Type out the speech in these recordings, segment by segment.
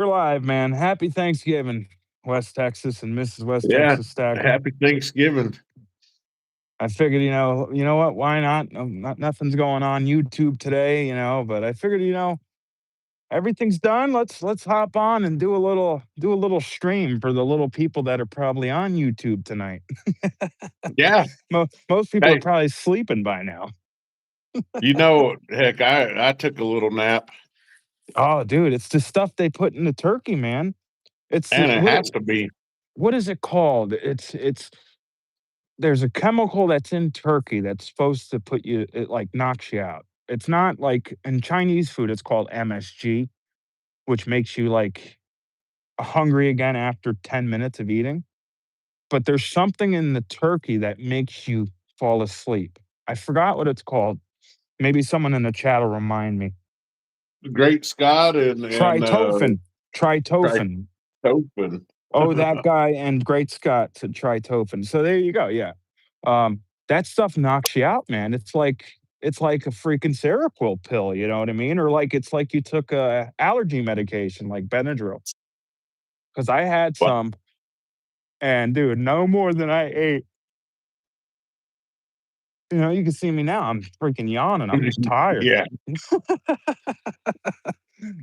We're live, man. Happy Thanksgiving, West Texas and Mrs. West Yeah, Texas Stacker. happy Thanksgiving. I figured, you know what? Why not? Nothing's going on YouTube today, but I figured, everything's done. Let's hop on and do a little stream for the little people that are probably on YouTube tonight. Yeah, Most people are hey, probably sleeping by now. heck, I took a little nap, Oh, dude, it's the stuff they put in the turkey, man. It's and it has to be what is it called? It's there's a chemical that's in turkey that's supposed to put you it, like, knocks you out. It's not like in Chinese food, it's called MSG, which makes you, like, hungry again after 10 minutes of eating, but there's something in the turkey that makes you fall asleep. I forgot what it's called. Maybe someone in the chat will remind me. Great Scott and Tryptophan. Tryptophan. Tryptophan. Oh, that guy and Great Scott said tryptophan. So there you go, yeah. That stuff knocks you out, man. It's like a freaking Seroquel pill, you know what I mean? Or like it's like you took a allergy medication like Benadryl. Because I had Wow. some, and dude, no more than I ate. You can see me now. I'm freaking yawning. I'm tired. Yeah,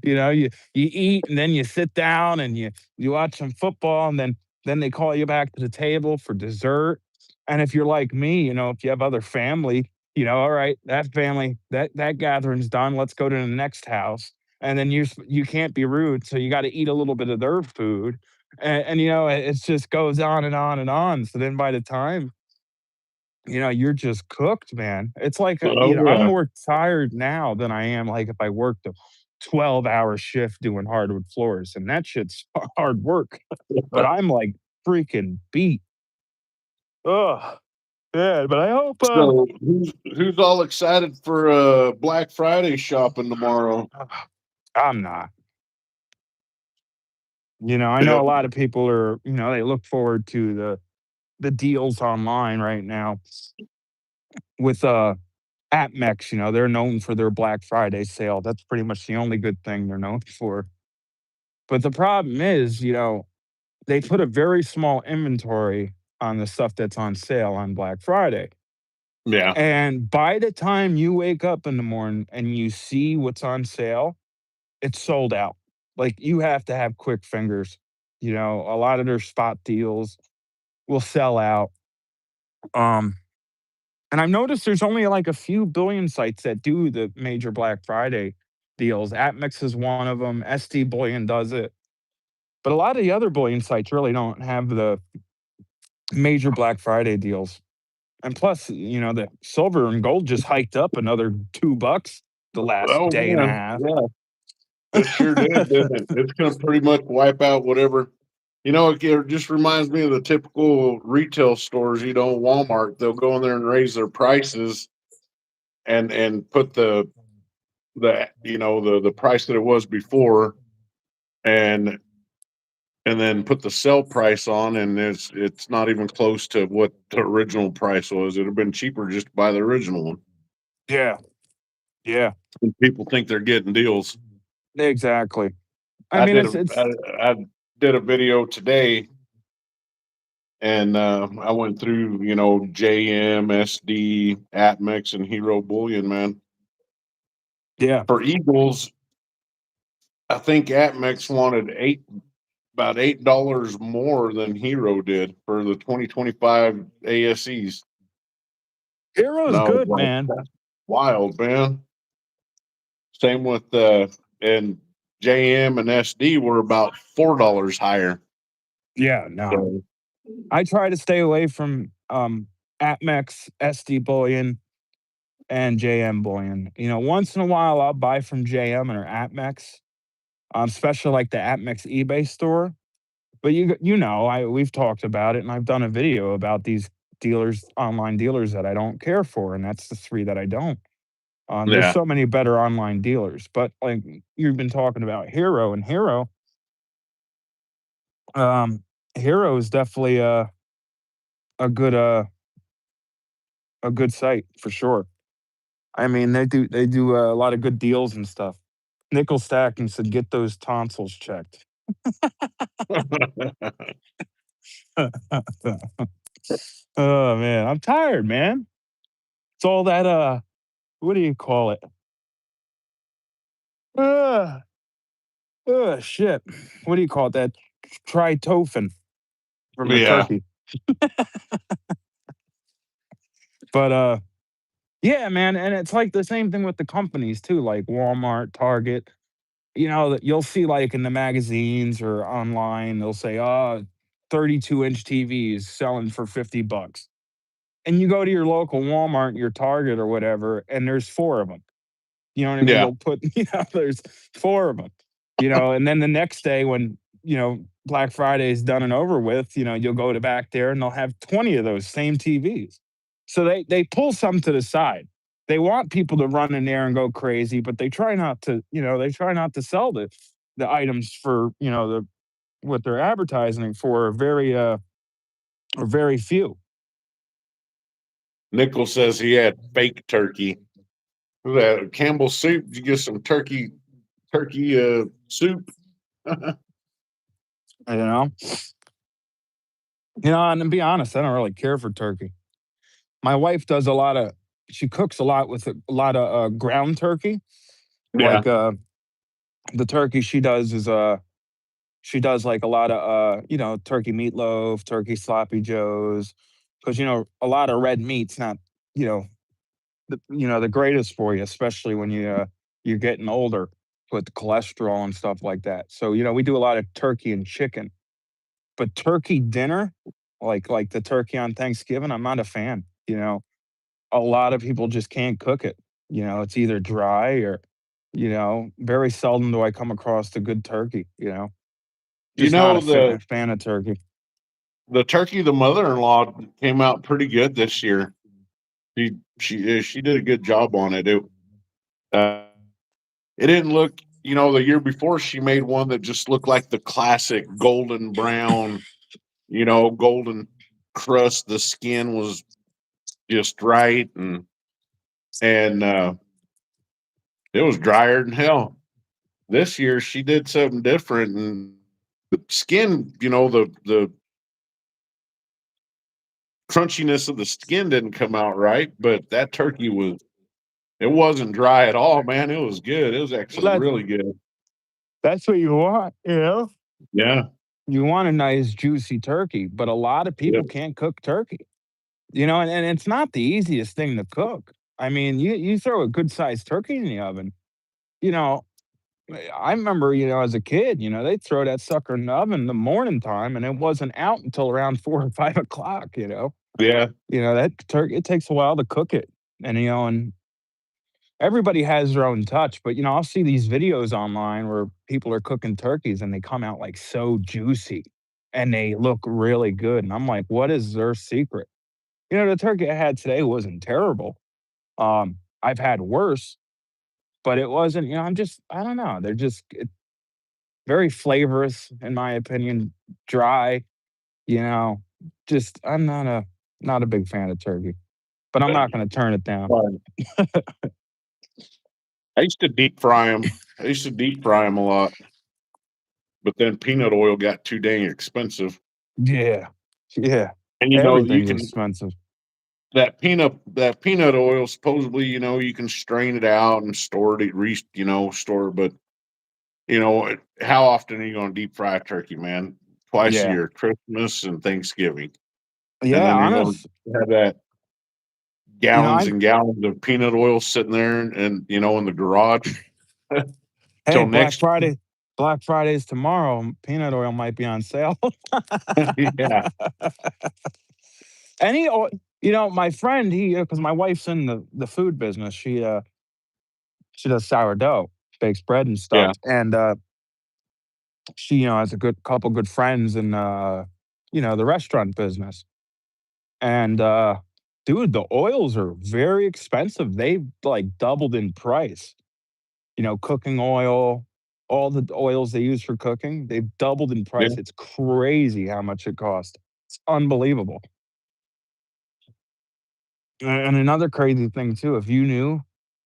You eat and then you sit down and you watch some football and then they call you back to the table for dessert. And if you're like me, if you have other family, all right, that family, that gathering's done. Let's go to the next house. And then you can't be rude, so you got to eat a little bit of their food. And it just goes on and on and on. So then by the time you're just cooked, man. It's like, oh I'm yeah. more tired now than I am like if I worked a 12-hour shift doing hardwood floors, and that shit's hard work. But I'm like freaking beat. Ugh. Yeah, but I hope So who's all excited for Black Friday shopping tomorrow? I'm not. I know Yep. a lot of people are, they look forward to the deals online right now with AppMex, they're known for their Black Friday sale. That's pretty much the only good thing they're known for. But the problem is, they put a very small inventory on the stuff that's on sale on Black Friday. Yeah. And by the time you wake up in the morning and you see what's on sale, it's sold out. Like you have to have quick fingers. A lot of their spot deals will sell out. Um, and I've noticed there's only like a few billion sites that do the major Black Friday deals. AppMex is one of them. SD Bullion does it. But a lot of the other bullion sites really don't have the major Black Friday deals. And plus, the silver and gold just hiked up another $2 the last Oh day and a man, half. yeah, it sure did, didn't it? It's gonna pretty much wipe out whatever. It just reminds me of the typical retail stores. Walmart. They'll go in there and raise their prices and put the price that it was before, and then put the sell price on, and it's not even close to what the original price was. It'd have been cheaper just to buy the original one. Yeah. Yeah. And people think they're getting deals. Exactly. I I mean, did it's a it's I did a video today, and I went through JM, SD, Atmex, and Hero Bullion. Man, yeah. for Eagles, I think Atmex wanted about $8 more than Hero did for the 2025 ASEs. Hero's No, good, like man. that's wild, man. Same with and JM and SD were about $4 higher. Yeah, no. So I try to stay away from AppMex, SD Bullion, and JM Bullion. Once in a while I'll buy from JM or AppMex, especially like the AppMex eBay store. But we've talked about it, and I've done a video about these dealers, online dealers that I don't care for, and that's the three that I don't. There's yeah, so many better online dealers, but like you've been talking about Hero, and um, Hero is definitely a good a good site for sure. I mean, they do a lot of good deals and stuff. Nickel Stacking said, "Get those tonsils checked." Oh, man, I'm tired, man. It's all that, what do you call it? Uh, shit. What do you call it? That tryptophan from the Yeah. turkey. But, yeah, man, and it's like the same thing with the companies too, like Walmart, Target. You know, that you'll see like in the magazines or online, they'll say, "Oh, 32-inch TVs selling for 50 bucks." And you go to your local Walmart, your Target or whatever, and there's 4 of them. You know what I mean? Yeah. They'll put, there's 4 of them. And then the next day when, Black Friday is done and over with, you'll go to back there and they'll have 20 of those same TVs. So they pull some to the side. They want people to run in there and go crazy, but they try not to sell the items for, what they're advertising for are very few. Nickel says he had fake turkey. That Campbell soup. Did you get some turkey soup? You know, and to be honest, I don't really care for turkey. My wife does a lot of she cooks a lot with a lot of, ground turkey, Yeah. like, the turkey she does is, she does, like, a lot of, turkey meatloaf, turkey sloppy joes, because a lot of red meat's not, you know, the greatest for you, especially when you're getting older with the cholesterol and stuff like that. So, we do a lot of turkey and chicken, but turkey dinner, like the turkey on Thanksgiving, I'm not a fan, a lot of people just can't cook it. It's either dry or, very seldom do I come across a good turkey, You just not know a fan of turkey. the turkey the mother-in-law came out pretty good this year. She did a good job on it. Uh, it didn't look, the year before she made one that just looked like the classic golden brown, golden crust. The skin was just right, and it was drier than hell. This year she did something different, and the skin, the crunchiness of the skin didn't come out right, but that turkey it wasn't dry at all, man. It was good. It was actually Well, really good. that's what you want, Yeah. You want a nice juicy turkey, but a lot of Yeah. people can't cook turkey, and it's not the easiest thing to cook. I mean, you throw a good sized turkey in the oven, you know, I remember, as a kid, they'd throw that sucker in the oven in the morning time and it wasn't out until around 4 or 5 o'clock, Yeah. That turkey, it takes a while to cook it. And everybody has their own touch, but I'll see these videos online where people are cooking turkeys and they come out like so juicy and they look really good. And I'm like, what is their secret? The turkey I had today wasn't terrible. I've had worse, but it wasn't, I don't know. They're just very flavorous, in my opinion, dry, you know. Just I'm not a big fan of turkey, but I'm not gonna turn it down. Fine. I used to deep fry them. I used to deep fry them a lot, but then peanut oil got too dang expensive. Yeah. Yeah. And you Everything's can expensive. that peanut oil supposedly, you can strain it out and store it, store, but how often are you going to deep fry a turkey, man? Twice a Yeah. year, Christmas and Thanksgiving. And Yeah, then you're going honest to have that gallons I'm and gallons of peanut oil sitting there and in the garage hey, till next. Black Friday is tomorrow, peanut oil might be on sale. Yeah. Any oil my friend, because my wife's in the food business, she does sourdough, bakes bread and stuff, Yeah. and, she, has a good couple good friends in, the restaurant business. And, dude, the oils are very expensive. They've, like, doubled in price. Cooking oil, all the oils they use for cooking, they've doubled in Yeah. price. It's crazy how much it costs. It's unbelievable. And another crazy thing too, if you knew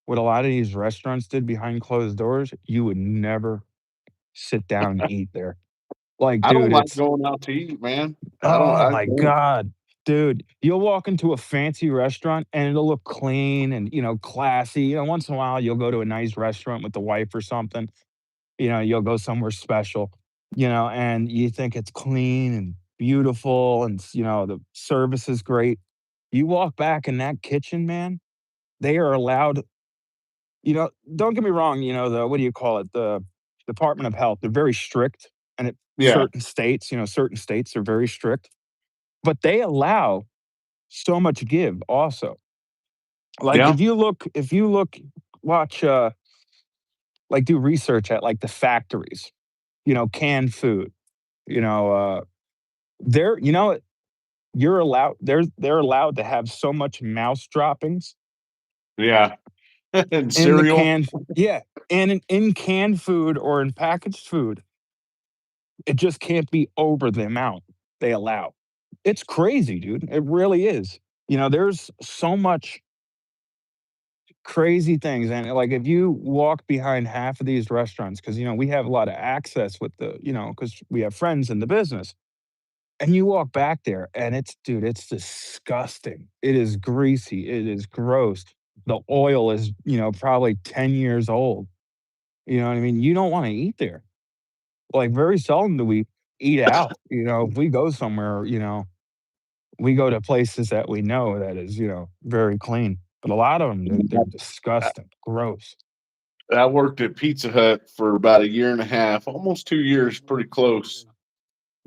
what a lot of these restaurants did behind closed doors, you would never sit down and eat there. Like, I don't dude, like it's going out to eat, man. oh I my don't. god. Dude, you'll walk into a fancy restaurant and it'll look clean and, classy. Once in a while, you'll go to a nice restaurant with the wife or something. You'll go somewhere special, and you think it's clean and beautiful and, the service is great. You walk back in that kitchen, man, they are allowed, don't get me wrong, the what do you call it? The Department of Health, they're very strict and at Yeah, certain states are very strict, but they allow so much give also. Like yeah, if you look, watch, like do research at like the factories, canned food, you know, they're you're allowed they're allowed to have so much mouse droppings yeah. And in the cereal. can, yeah, and in canned food or in packaged food, it just can't be over the amount they allow. It's crazy, dude. It really is. There's so much crazy things, and, like, if you walk behind half of these restaurants, because we have a lot of access with because we have friends in the business, and you walk back there, and it's dude, it's disgusting. It is greasy, it is gross. The oil is, probably 10 years old, you know what I mean? You don't wanna eat there. Like, very seldom do we eat out, if we go somewhere, we go to places that we know that is, very clean, but a lot of them, they're I, disgusting, gross. I worked at Pizza Hut for about a year and a half, almost 2 years, pretty close.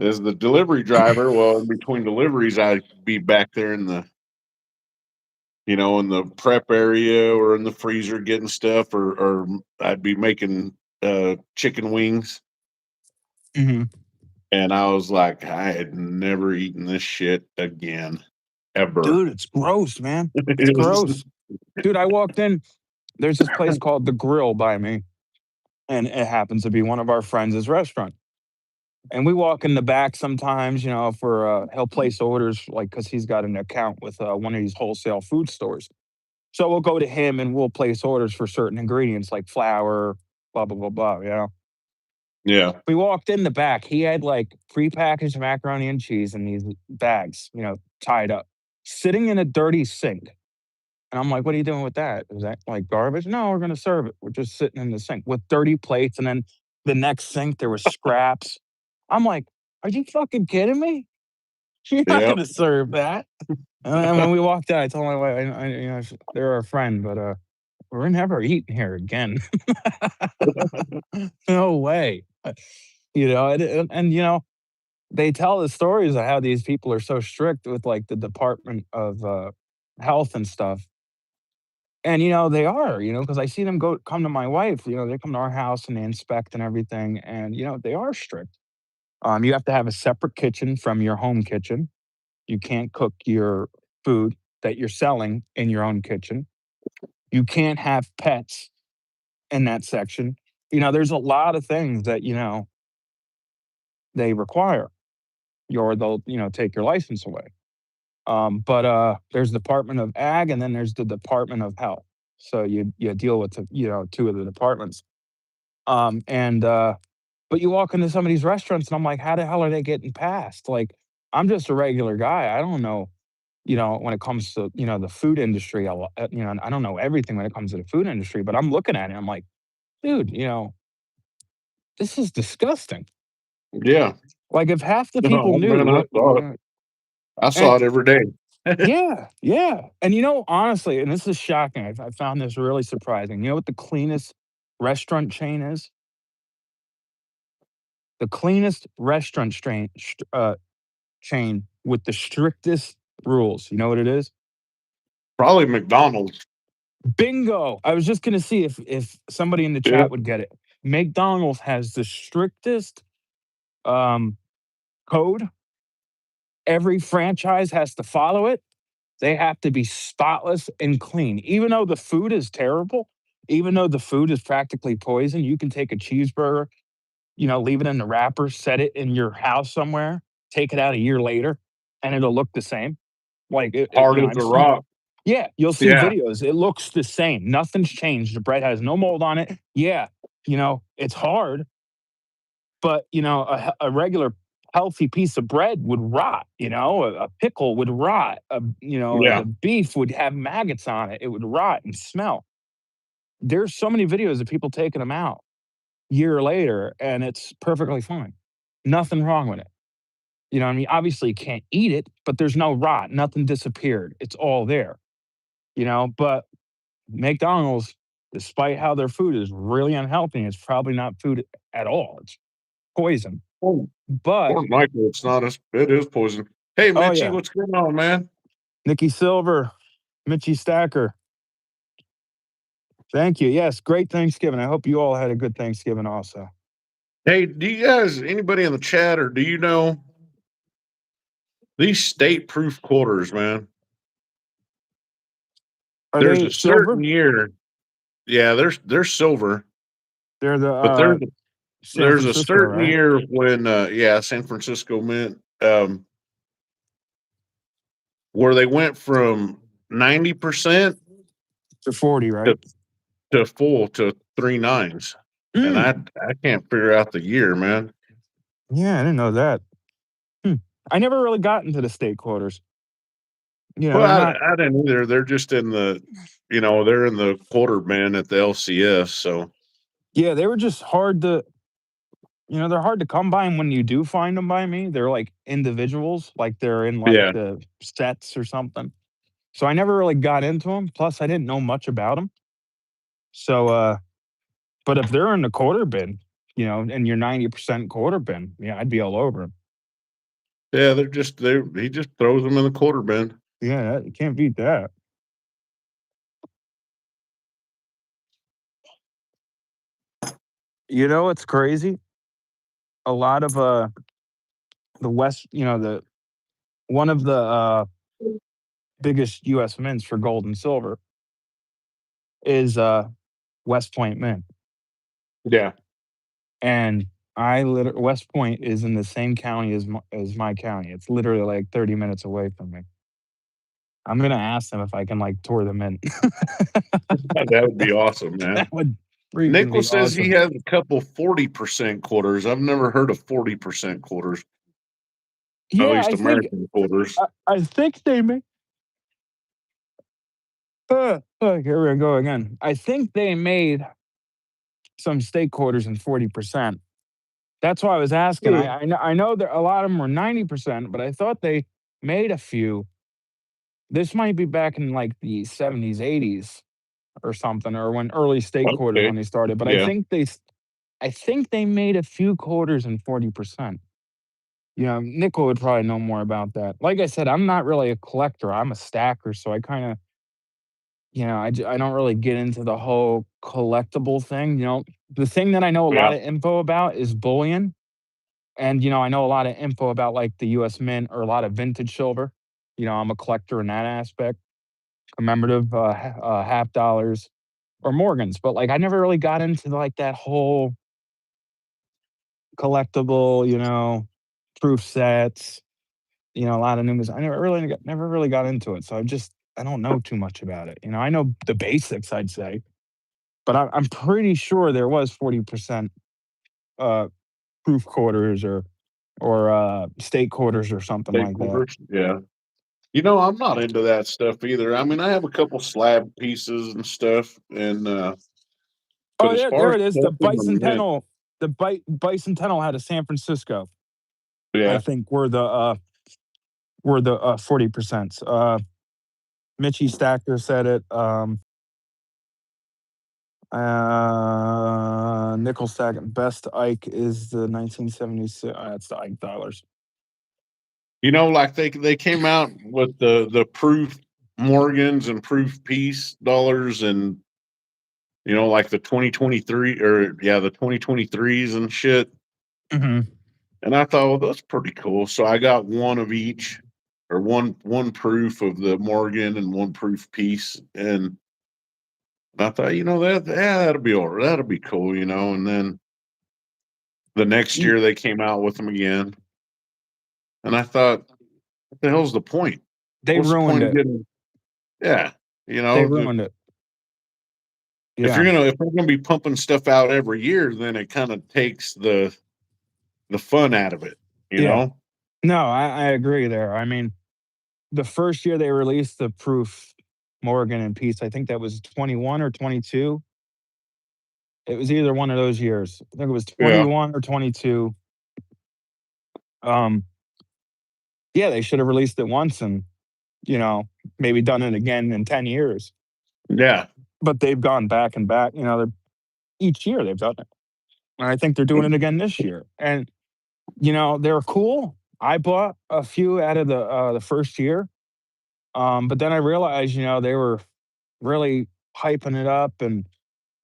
As the delivery driver, well, in between deliveries, I'd be back there in the prep area or in the freezer getting stuff, or I'd be making chicken wings. Mhm. And I was like, I had never eaten this shit again, ever. Dude, it's gross, man. It's It was, gross. Dude, I walked in, there's this place called The Grill by me, and it happens to be one of our friends' restaurant. And we walk in the back sometimes, if he'll place orders, like, because he's got an account with one of these wholesale food stores. So we'll go to him and we'll place orders for certain ingredients like flour, blah, blah, blah, blah, yeah, We walked in the back. He had like prepackaged macaroni and cheese in these bags, tied up, sitting in a dirty sink. And I'm like, "What are you doing with that? Is that like garbage?" "No, we're gonna serve it. We're just sitting in the sink with dirty plates." And then the next sink, there was scraps. I'm like, "Are you fucking kidding me? You're not yeah. gonna serve that." And then when we walked out, I told my wife, "They're our friend, but we're never eating here again." No way. They tell the stories of how these people are so strict with like the Department of Health and stuff. And, they are, because I see them come to my wife, they come to our house and they inspect and everything, and, they are strict. You have to have a separate kitchen from your home kitchen. You can't cook your food that you're selling in your own kitchen. You can't have pets in that section. There's a lot of things that, they require, or they'll, take your license away. But there's the Department of Ag and then there's the Department of Health. So you deal with two of the departments. And but you walk into some of these restaurants and I'm like, how the hell are they getting past? Like, I'm just a regular guy. I don't know, when it comes to, the food industry, I don't know everything when it comes to the food industry, but I'm looking at it, I'm like, dude, this is disgusting. Yeah. Like if half the people Oh knew man, I what saw it. I and saw it every day. yeah, yeah. And honestly, and this is shocking. I found this really surprising. You know what the cleanest restaurant chain is? The cleanest chain with the strictest rules. You know what it is? Probably McDonald's. Bingo. I was just gonna see if somebody in the Yeah. chat would get it. McDonald's has the strictest um, code. Every franchise has to follow it. They have to be spotless and clean. Even though the food is terrible, even though the food is practically poison, you can take a cheeseburger, leave it in the wrapper, set it in your house somewhere, take it out a year later, and it'll look the same. Like Hard as I've a seen, rock. yeah, you'll see Yeah. videos. It looks the same. Nothing's changed. The bread has no mold on it. Yeah, it's hard, But, a regular healthy piece of bread would rot, a pickle would rot, Yeah. the beef would have maggots on it, it would rot and smell. There's so many videos of people taking them out year later, and it's perfectly fine. Nothing wrong with it. You know what I mean? Obviously, you can't eat it, but there's no rot, nothing disappeared, it's all there, but McDonald's, despite how their food is really unhealthy, it's probably not food at all, it's poison. Oh, But Lord Michael, it's not as it is poison. Hey, oh, Mitchy, yeah, what's going on, man? Nikki Silver, Mitchy Stacker, thank you. Yes, great Thanksgiving. I hope you all had a good Thanksgiving also. Hey, do you guys, anybody in the chat, or do you know these state proof quarters, man? Are There's they a silver? certain year. Yeah, they're silver, They're the, but San there's a Francisco, certain right? year when yeah, San Francisco Mint, where they went from 90% They're 40, to right? full to 3 nines. And Mm, I can't figure out the year, man. yeah, I didn't know that. Hmm. I never really got into the state quarters. Well, They're not I didn't either. They're just in the, they're in the quarter bin at the LCS. So yeah, they were just hard to they're hard to come by, and when you do find them by me, they're like individuals, like they're in like yeah, the sets or something. So I never really got into them. Plus, I didn't know much about them. So, but if they're in the quarter bin, and you're 90% quarter bin, yeah, I'd be all over them. yeah, he just throws them in the quarter bin. Yeah, you can't beat that. You know what's crazy? A lot of the West, the one of the biggest US mints for gold and silver is West Point Mint. Yeah. And West Point is in the same county as my county. It's literally like 30 minutes away from me. I'm gonna ask them if I can like tour them in. That would be awesome, man. That would freaking be Nicholas says he awesome. has a couple 40% quarters. I've never heard of 40% quarters, at Yeah, least American quarters. I think they made. Here we go again. I think they made some state quarters in 40%. That's why I was asking. Yeah. I know that a lot of them were 90%, but I thought they made a few. This might be back in like the 70s, 80s or something, or when early state quarters Okay. when they started. But I Yeah. think they made a few quarters in 40%. Nickel would probably know more about that. Like I said, I'm not really a collector. I'm a stacker, so I kind of, I don't really get into the whole collectible thing. The thing that I know a Yeah. lot of info about is bullion, and I know a lot of info about like the U.S. Mint or a lot of vintage silver. I'm a collector in that aspect, commemorative half dollars or Morgans, but like I never really got into like that whole collectible, proof sets, a lot of numbers. I never really got into it. So I don't know too much about it. I know the basics, I'd say, but I'm pretty sure there was 40% uh, proof quarters or state quarters or something State like that. quarters. Yeah. I'm not into that stuff either. I mean, I have a couple slab pieces and stuff, and Oh, but as there far as it is. The collecting the mint, bicentennial, bicentennial had a San Francisco. I yeah. think were the 40%. Mitchy Stacker said it. Nickel Stack best Ike is the 1976. That's the Ike dollars. Like they came out with the proof Morgans and proof peace dollars, and like the 2023, or yeah, the 2023s and shit. Hmm. And I thought, well, that's pretty cool. So I got one of each, or one proof of the Morgan and one proof piece. And I thought, that'll be all right. That'll be cool, And then the next year they came out with them again. And I thought, what the hell's the point? They What's the ruined point of it. getting, yeah, They ruined it. if Yeah. we're gonna be pumping stuff out every year, then it kind of takes the fun out of it, you Yeah. know? No, I agree there. I mean, the first year they released the Proof Morgan and Peace, I think that was 21 or 22. It was either one of those years. I think it was Yeah. 21 or 22. Um, yeah, they should have released it once and, you know, maybe done it again in 10 years. Yeah. But they've gone back and back, they're each year they've done it. And I think they're doing it again this year. And, they're cool. I bought a few out of the first year. But then I realized, they were really hyping it up and,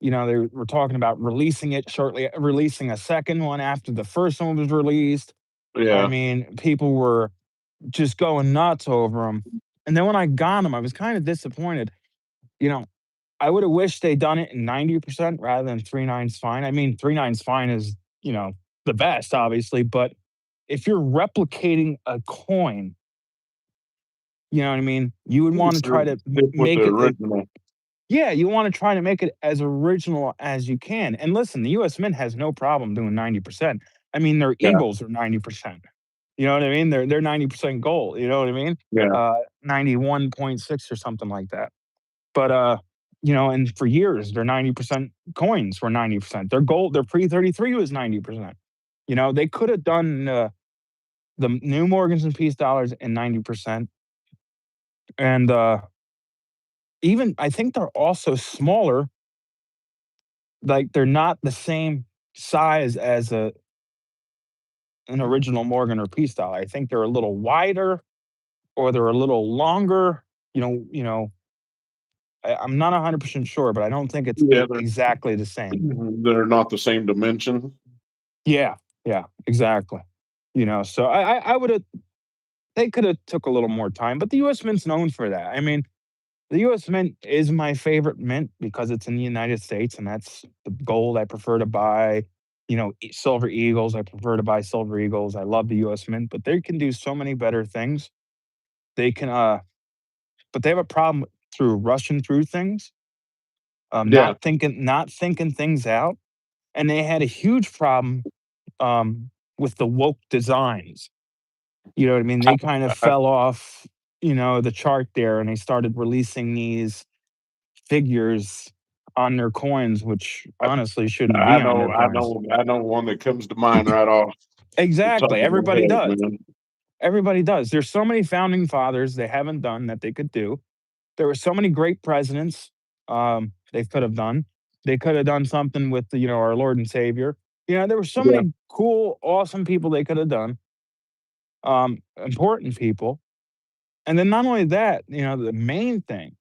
they were talking about releasing a second one after the first one was released. I Yeah. mean, people were just going nuts over them. And then when I got them, I was kind of disappointed. You know, I would have wished they'd done it in 90% rather than 3 nines fine. I mean, 3 nines fine is, the best, obviously, but if you're replicating a coin, you know what I mean? You would want to try to Stick with the make it. original. Yeah, you wanna try to make it as original as you can, and listen, the US Mint has no problem doing 90%. I mean, their Yeah. Eagles are 90%. You know what I mean? They're 90% gold, you know what I mean? Yeah. 91.6 or something like that. But, and for years, their 90% coins were 90%. Their gold, their pre-33 was 90%. They coulda done, the new Morgans and Peace dollars in 90%, and, even I think they're also smaller. Like, they're not the same size as an original Morgan or Peace dollar. I think they're a little wider or they're a little longer, I'm not 100% sure, but I don't think it's Yeah, exactly the same. they're not the same dimension. Yeah, yeah, exactly. So I would've they coulda took a little more time, but the US Mint's known for that. I mean, the US Mint is my favorite mint because it's in the United States, and that's the gold I prefer to buy. Silver Eagles, I prefer to buy Silver Eagles. I love the US Mint, but they can do so many better things. They can, but they have a problem through rushing through things, Yeah. not thinking things out, and they had a huge problem, with the woke designs. You know what I mean? They kind of I fell off, the chart there, and they started releasing these figures on their coins, which honestly shouldn't I be on know their I coins. know I know one that comes to mind right off the top Exactly. of my Everybody head, does. man. Everybody does. There's so many founding fathers they haven't done that they could do. There were so many great presidents they could have done. They could have done something with our Lord and Savior. There were so Yeah. many cool, awesome people they could have done. Important people. And then not only that, the main thing,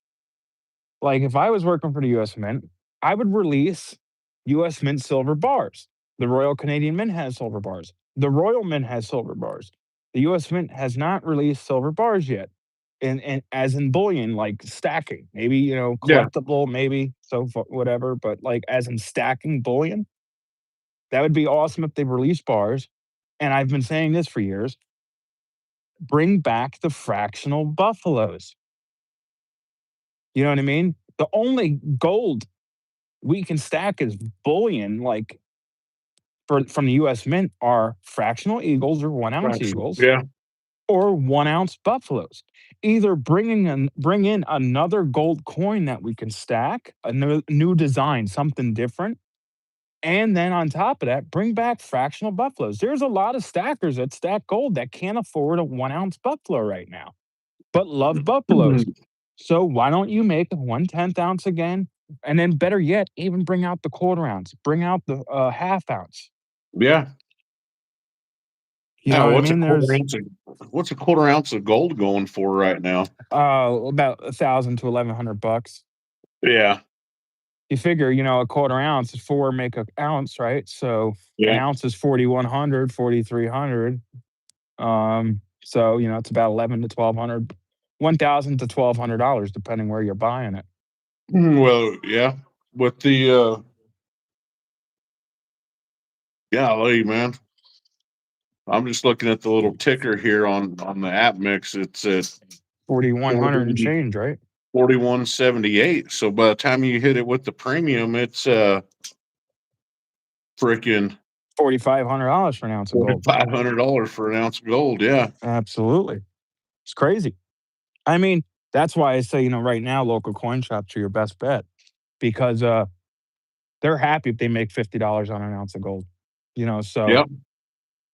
like, if I was working for the US Mint, I would release US Mint silver bars. The Royal Canadian Mint has silver bars. The Royal Mint has silver bars. The US Mint has not released silver bars yet. And as in bullion, like stacking, maybe, Yeah. collectible, maybe whatever, but like as in stacking bullion, that would be awesome if they release bars. And I've been saying this for years, bring back the fractional buffaloes. You know what I mean? The only gold we can stack as bullion, like from the US Mint, are fractional eagles or 1 ounce Fraction. eagles Yeah. or 1 ounce buffaloes. Either bring in another gold coin that we can stack, a new design, something different. And then on top of that, bring back fractional buffaloes. There's a lot of stackers that stack gold that can't afford a 1 ounce buffalo right now, but love buffaloes. So why don't you make a 1/10 ounce again? And then better yet, even bring out the quarter ounce, bring out the half ounce. Yeah. You know Now, what I mean? There's what's a quarter ounce of gold going for right now? about 1,000 to 1,100 bucks. Yeah. You figure, a quarter ounce is four make an ounce, right? So an Yeah. ounce is 4,100, 4,300. So it's about 11 to 1,200, 1,000 to $1,200, depending where you're buying it. Well, yeah. With the golly, man. I'm just looking at the little ticker here on the app mix. It's at 4,100 and 40 change, right? 41.78. So by the time you hit it with the premium, it's freaking $4,500 for an ounce of gold. $4,500 for an ounce of gold. Yeah. Absolutely. It's crazy. I mean, that's why I say, right now, local coin shops are your best bet because they're happy if they make $50 on an ounce of gold. So Yep.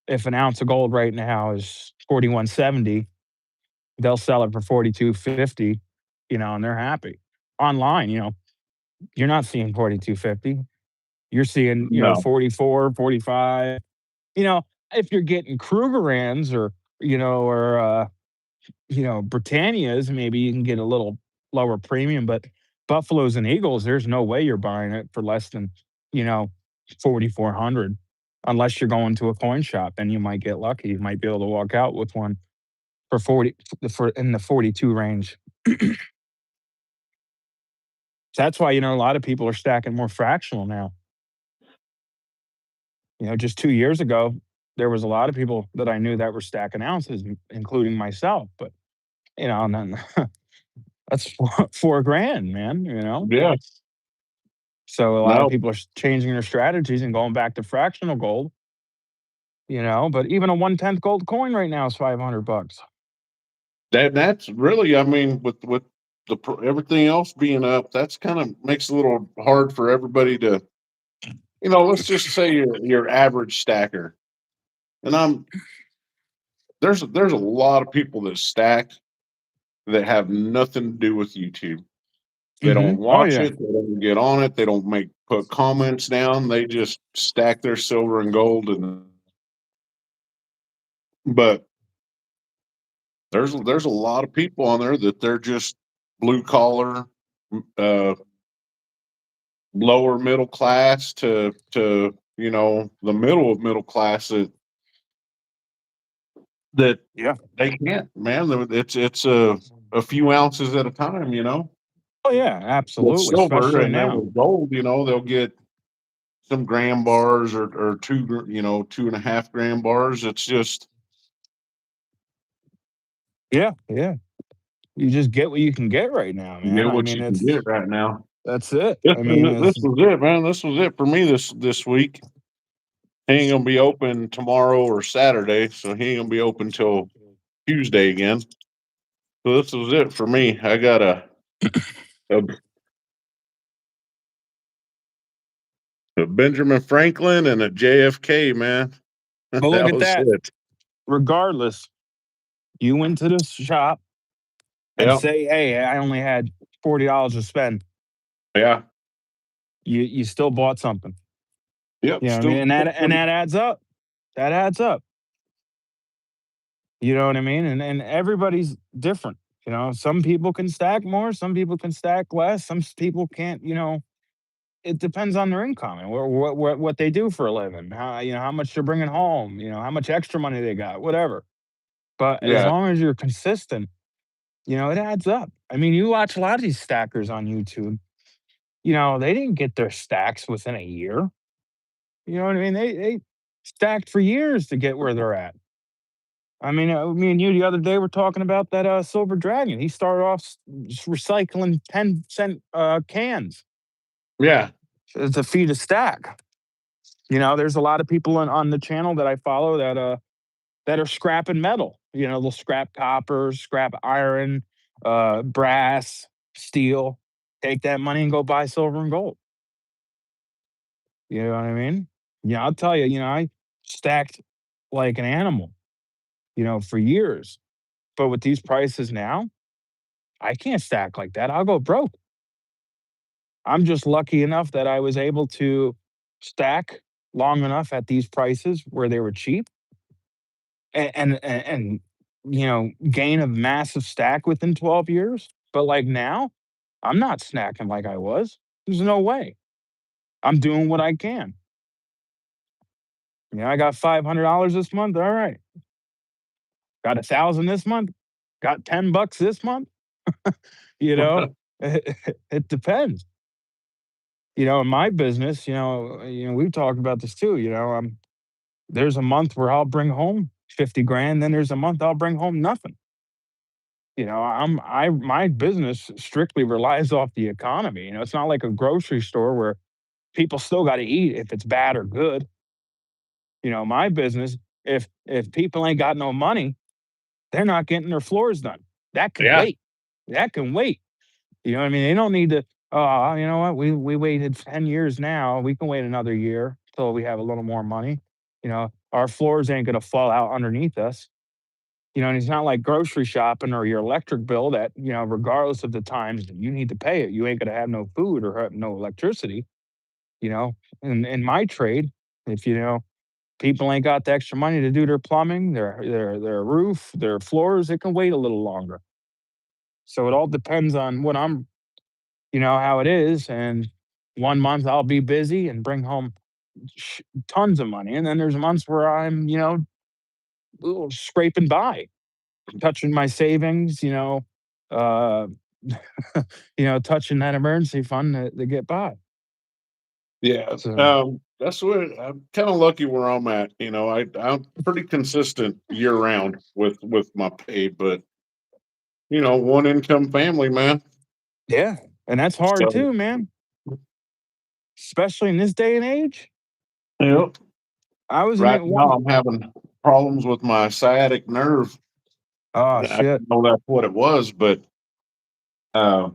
if an ounce of gold right now is 41.70, they'll sell it for 42.50, and they're happy. Online, you're not seeing 42.50. You're seeing, No. 44, 45. You know, if you're getting Krugerrands or Britannias, maybe you can get a little lower premium, but Buffaloes and Eagles, there's no way you're buying it for less than, you know, 4,400 unless you're going to a coin shop, and you might get lucky. You might be able to walk out with one for 40 for in the 42 range. That's why, a lot of people are stacking more fractional now. Just 2 years ago, there was a lot of people that I knew that were stacking ounces, including myself, but, and then that's 4 grand, man. Yeah. So a lot of No. people are changing their strategies and going back to fractional gold, but even a 1/10 gold coin right now is $500. That's really, I mean, with everything else being up, that's kind of makes it a little hard for everybody to, let's just say your average stacker. And there's a lot of people that stack that have nothing to do with YouTube. They don't Mhm. Oh, watch yeah. it, they don't get on it, they don't make put comments down. They just stack their silver and gold, and but there's a lot of people on there that they're just blue collar, uh, lower middle class to the middle of middle class that Yeah. they can't, man. It's a few ounces at a time, Oh, yeah, with absolutely, silver, especially and then now. with gold, they'll get some gram bars or two, 2.5 gram bars. It's just Yeah, yeah. You just get what you can get right now, you man. get I what mean, you can get it's right now. that's it. This I mean, was this was it, man. This was it for me this week. He ain't gonna be open tomorrow or Saturday, so he ain't gonna be open till Tuesday again. So this was it for me. I got a, a Benjamin Franklin and a JFK, man. but look That at was that. it. Regardless, you went to the shop and Yep. say, "Hey, I only had $40 to spend." Yeah. You still bought something. You Yep. know what I mean? Still. And that adds up. That adds up. You know what I mean? And everybody's different. Some people can stack more, some people can stack less, some people can't, it depends on their income and what they do for a living, how much they're bringing home, how much extra money they got, whatever. But as Yeah. long as you're consistent, it adds up. I mean, you watch a lot of these stackers on YouTube, they didn't get their stacks within a year. You know what I mean? They stacked for years to get where they're at. I mean, me and you the other day were talking about that silver dragon. He started off just recycling 10-cent cans Yeah. to feed a stack. There's a lot of people on the channel that I follow that are scrapping metal. They'll scrap copper, scrap iron, brass, steel. Take that money and go buy silver and gold. You know what I mean? Yeah, I'll tell you. I stacked like an animal. For years. But with these prices now, I can't stack like that. I'll go broke. I'm just lucky enough that I was able to stack long enough at these prices where they were cheap and gain a massive stack within 12 years. But like now, I'm not snacking like I was. There's no way. I'm doing what I can. I got $500 this month. All right. Got 1,000 this month. Got $10 this month. You know, it depends. In my business, we've talked about this too. There's a month where I'll bring home 50 grand, then there's a month I'll bring home nothing. My business strictly relies off the economy. It's not like a grocery store where people still got to eat if it's bad or good. My business, if people ain't got no money, they're not getting their floors done. That can Yeah. wait. That can wait. You know what I mean? They don't need to, "Oh, you know what? We waited 10 years now. We can wait another year till we have a little more money." Our floors ain't gonna fall out underneath us. And it's not like grocery shopping or your electric bill that, regardless of the times, you need to pay it. You ain't gonna have no food or have no electricity, you know? In my trade, if people ain't got the extra money to do their plumbing, their roof, their floors, it can wait a little longer. So it all depends on what how it is. And one month I'll be busy and bring home tons of money. And then there's months where I'm, scraping by, touching my savings, uh, touching that emergency fund to get by. Yeah. So That's what I'm kind of lucky where I'm at. I'm pretty consistent year round with my pay, but one income family, man. yeah, and that's hard So too, man. Especially in this day and age. yep. I was in Right it now one. I'm having problems with my sciatic nerve. Oh I shit. didn't know that's what it was, but uh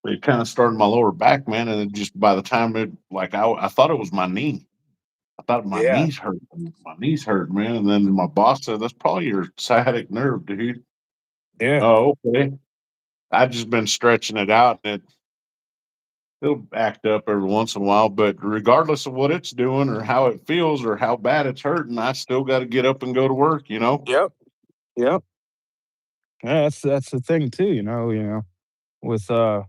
it kind of started my lower back, man, and it just by the time I thought it was my knee. I thought my Yeah. knees hurt. My knees hurt, man. And then my boss said, "That's probably your sciatic nerve, dude." Yeah. Oh, okay. I've just been stretching it out, and it'll act up every once in a while. But regardless of what it's doing or how it feels or how bad it's hurting, I still got to get up and go to work. Yep. Yep. Yeah, that's the thing too. With our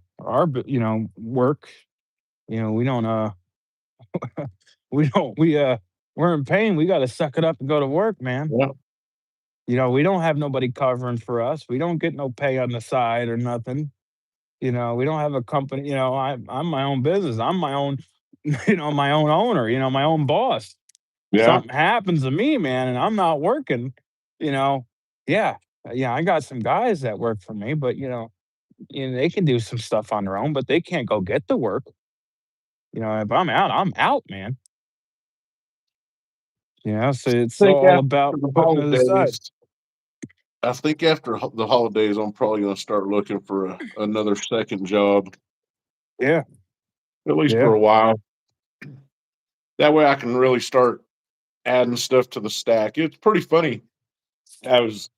work. We don't we're in pain. We got to suck it up and go to work, man. Yeah, We don't have nobody covering for us. We don't get no pay on the side or nothing. We don't have a company. I'm my own business. I'm my own, my own owner. My own boss. yeah. Something happens to me, man, and I'm not working. You know, yeah, yeah. I got some guys that work for me, but they can do some stuff on their own, but they can't go get the work. If I'm out, man. So it's I think all after about the putting it aside. holidays, I think after the holidays, I'm probably going to start looking for another second job, Yeah, at least for yeah. a while. That way, I can really start adding stuff to the stack. It's pretty funny. I was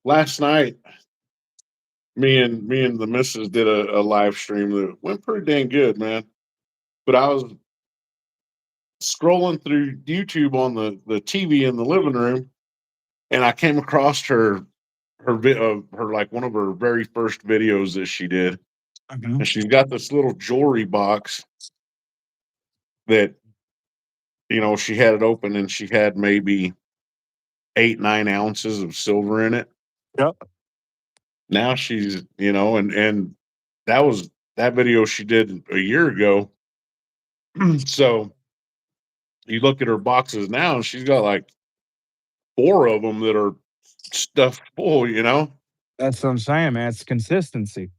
last night. Me and the missus did a live stream that went pretty dang good, man. But I was scrolling through YouTube on the TV in the living room, and I came across her like one of her very first videos that she did, Mhm. and she's got this little jewelry box that she had it open, and she had maybe 8 9 ounces of silver in it. Yep. Now she's and that video she did a year ago. So you look at her boxes now, and she's got like four of them that are stuffed full. That's what I'm saying, man. It's consistency,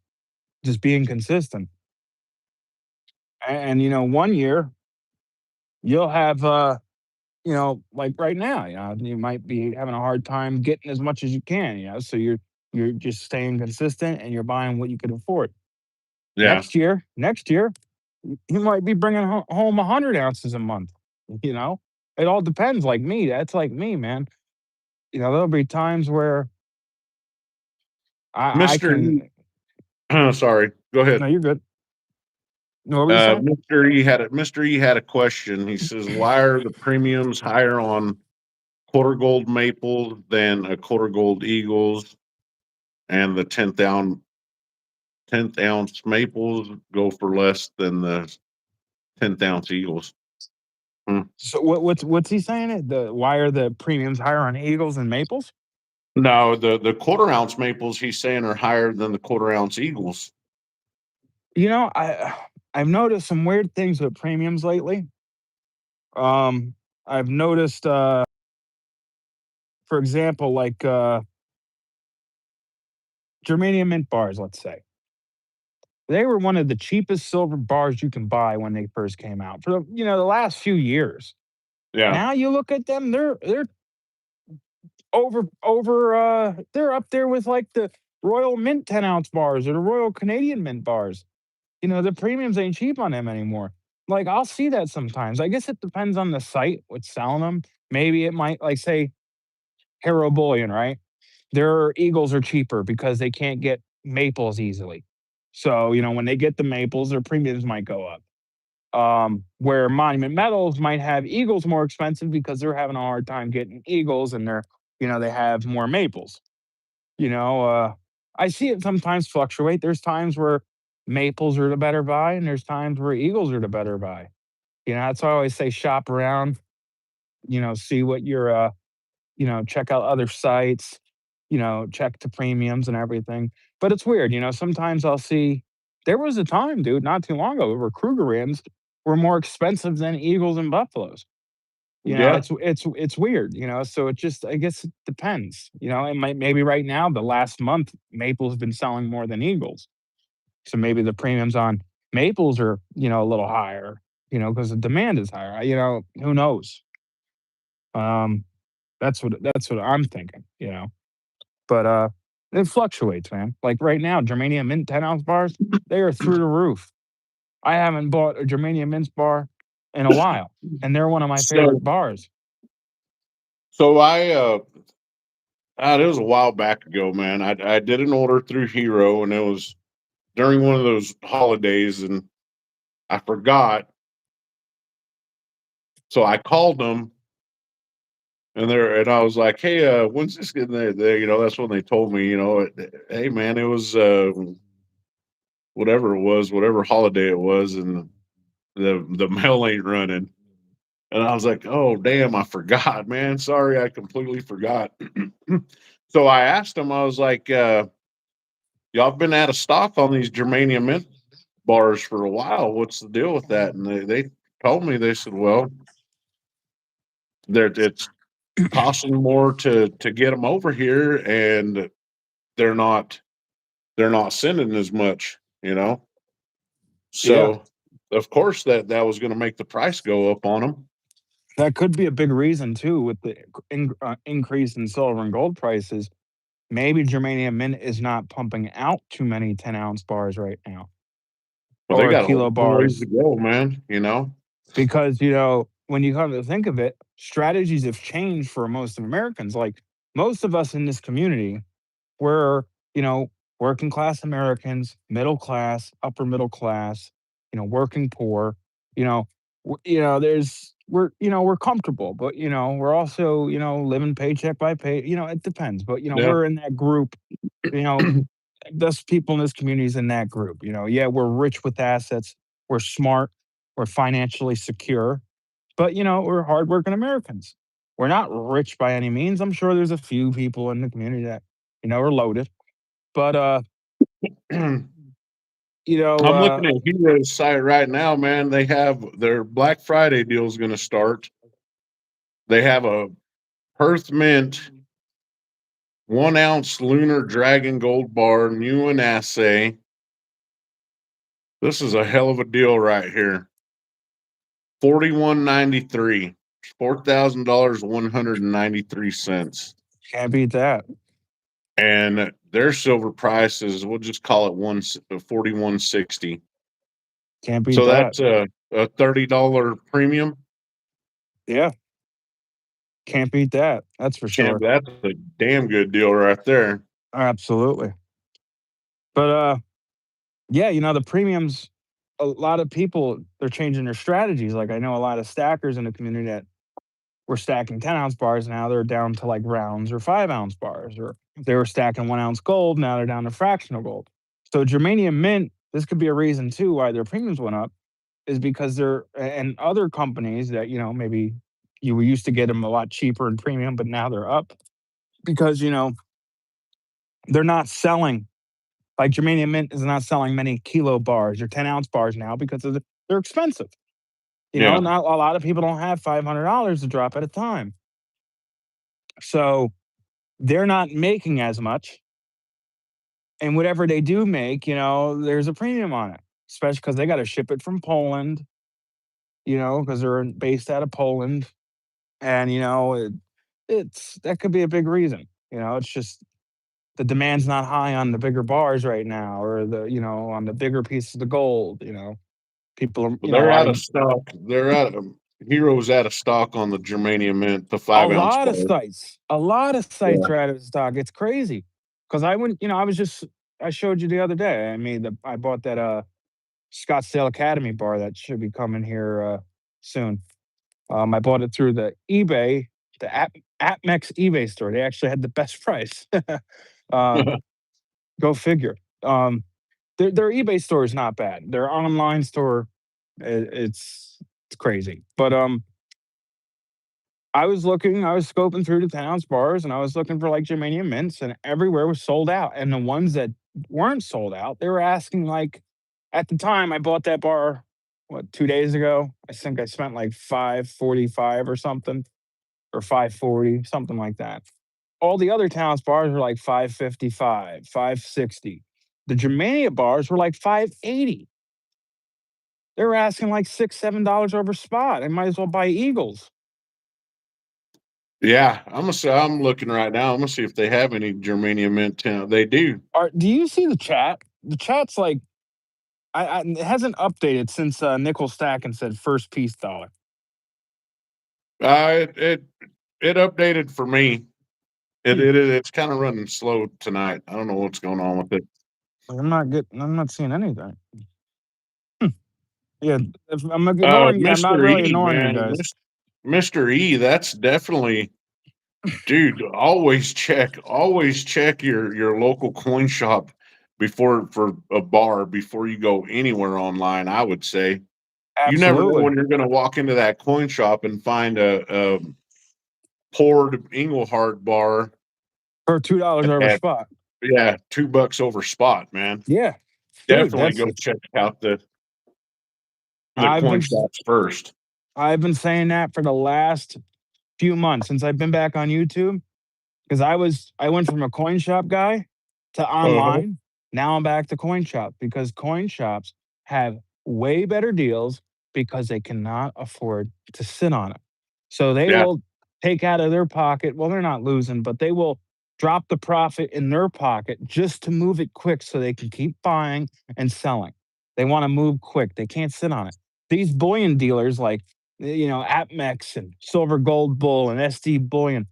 just being consistent. And one year you'll have, like right now, you might be having a hard time getting as much as you can. So you're just staying consistent and you're buying what you can afford. Yeah. Next year, you might be bringing home 100 ounces a month. You know, it all depends. Like me, that's like me, man. There'll be times where I Mr. can. E sorry, go No, ahead. you're good. No, what were you saying? Mr. E had a question. He says, "Why are the premiums higher on quarter gold maple than a quarter gold eagles, and the tenth ounce maples go for less than the 10th ounce eagles?" Hmm. So what's he saying? Why are the premiums higher on Eagles and Maples? No, the quarter ounce maples he's saying are higher than the quarter ounce eagles. I've noticed some weird things with premiums lately. I've noticed, for example, like germanium mint bars. Let's say they were one of the cheapest silver bars you can buy when they first came out for the last few years. Yeah. Now you look at them, they're they're up there with like the Royal Mint 10-ounce bars or the Royal Canadian Mint bars. The premiums ain't cheap on them anymore. Like, I'll see that sometimes. I guess it depends on the site what's selling them. Maybe it might, like, say, Hero Bullion, right? Their Eagles are cheaper because they can't get maples easily. So, when they get the maples, their premiums might go up. Where Monument Metals might have Eagles more expensive because they're having a hard time getting Eagles and they have more maples. You know, uh, I see it sometimes fluctuate. There's times where maples are the better buy, and there's times where Eagles are the better buy. That's why I always say shop around, see what check out other sites, check the premiums and everything. But it's weird, sometimes I'll see there was a time, dude, not too long ago, where Krugerrands were more expensive than Eagles and Buffaloes. Yeah. It's weird, so it just I guess it depends. It might maybe right now, the last month, Maple's been selling more than Eagles. So maybe the premiums on Maples are, a little higher, because the demand is higher. Who knows? Um, that's what I'm thinking. But it fluctuates, man. Like right now, Germanium Mint 10-ounce bars, they are through the roof. I haven't bought a Germanium Mint bar in a while, and they're one of my favorite So bars. so it was a while back ago, man. I did an order through Hero, and it was during one of those holidays, and I forgot. So I called them, and I was like, "Hey, when's this getting there?" That's when they told me, "Hey, man, it was whatever it was, whatever holiday it was, and the mail ain't running." And I was like, "Oh, damn, I forgot, man. Sorry, I completely forgot." So I asked them, I was like, "Y'all been out of stock on these germanium mint bars for a while. What's the deal with that?" And they told me, they said, "Well, it's costing more to get them over here, and they're not they're not sending as much." Yeah, So of course that was going to make the price go up on them. that could be a big reason too with the increase in silver and gold prices. Maybe Germanium Mint is not pumping out too many 10-ounce bars right now Well, they or got a kilo long ways to bars go, man. because, when you come to think of it, strategies have changed for most Americans. Like most of us in this community, we're, working class Americans, middle class, upper middle class, working poor, you know, we're comfortable, but we're also, living paycheck by pay, it depends, but Yeah. we're in that group, you know, those people in this community is in that group. Yeah, we're rich with assets, we're smart, we're financially secure, but we're hardworking Americans. We're not rich by any means. I'm sure there's a few people in the community that, are loaded. But I'm you know, looking at Hero's site right now, man. They have their Black Friday deal is going to start. They have a Perth Mint 1 ounce Lunar Dragon Gold Bar, new in assay. This is a hell of a deal right here. 41.93, $4,000, $193, can't beat that. and their silver price is, we'll just call it 41.60. Can't beat So that. that's a $30 premium. Yeah, can't beat that. That's for Champ, sure. that's a damn good deal right there. Absolutely. But yeah, the premiums. A lot of people they're changing their strategies. Like I know a lot of stackers in the community that were stacking 10-ounce bars. Now they're down to like rounds or 5-ounce bars, or they were stacking 1 ounce gold. Now they're down to fractional gold. So Germanium Mint, this could be a reason too why their premiums went up is because they're and other companies that maybe you were used to get them a lot cheaper and premium, but now they're up because they're not selling like Germanium Mint is not selling many kilo bars or 10-ounce bars now because they're expensive. Yeah. Not a lot of people don't have $500 to drop at a time, so they're not making as much. And whatever they do make, there's a premium on it, especially because they got to ship it from Poland. Because they're based out of Poland. And, it's that could be a big reason. It's just the demand's not high on the bigger bars right now or on the bigger pieces of gold. People are, But a they're lot out of of stock. They're out of Heroes out of stock on the germanium mint, the a 5 ounce lot of bar. sites, a lot of sites Yeah. are out of stock. It's crazy. Because I went, I showed you the other day. I bought that Scottsdale Academy bar that should be coming here soon. I bought it through the AppMex eBay store. They actually had the best price. um, Go figure. Um, their eBay store is not bad. Their online store, it's crazy. But I was scoping through the town's bars, and I was looking for like germanium mints, and everywhere was sold out. And the ones that weren't sold out, they were asking like, at the time I bought that bar, what, 2 days ago. I think I spent like 545 or something, or 540, something like that. All the other towns bars were like 555, 560. The Germania bars were like 580. They were asking like $6, $7 over spot. I might as well buy Eagles. Yeah, I'm looking right now. I'm gonna see if they have any germanium mint. They do. Do you see the chat? The chat's like, it hasn't updated since Nickel Stack and said first piece dollar. It updated for me. Hmm. It's kind of running slow tonight. I don't know what's going on with it. I'm not seeing anything. Hmm. Yeah, if I'm ignoring you. I'm not Mr. really E, ignoring you man, guys. Mr. E, that's definitely, dude. Always check your local coin shop before for a bar before you go anywhere online. I would say you never know Absolutely. when you're going to walk into that coin shop and find a poured Engelhard bar For $2 over at, spot. yeah, $2 over spot, man. Yeah, dude. Definitely go check out the I've coin been shops first. I've been saying that for the last few months since I've been back on YouTube. Because I went from a coin shop guy to Uh-huh. online. Now I'm back to coin shop because coin shops have way better deals because they cannot afford to sit on it. So they Yeah, will take out of their pocket. Well, they're not losing, but they will drop the profit in their pocket just to move it quick so they can keep buying and selling. They want to move quick. They can't sit on it. These bullion dealers like AppMex and Silver Gold Bull and SD Bullion,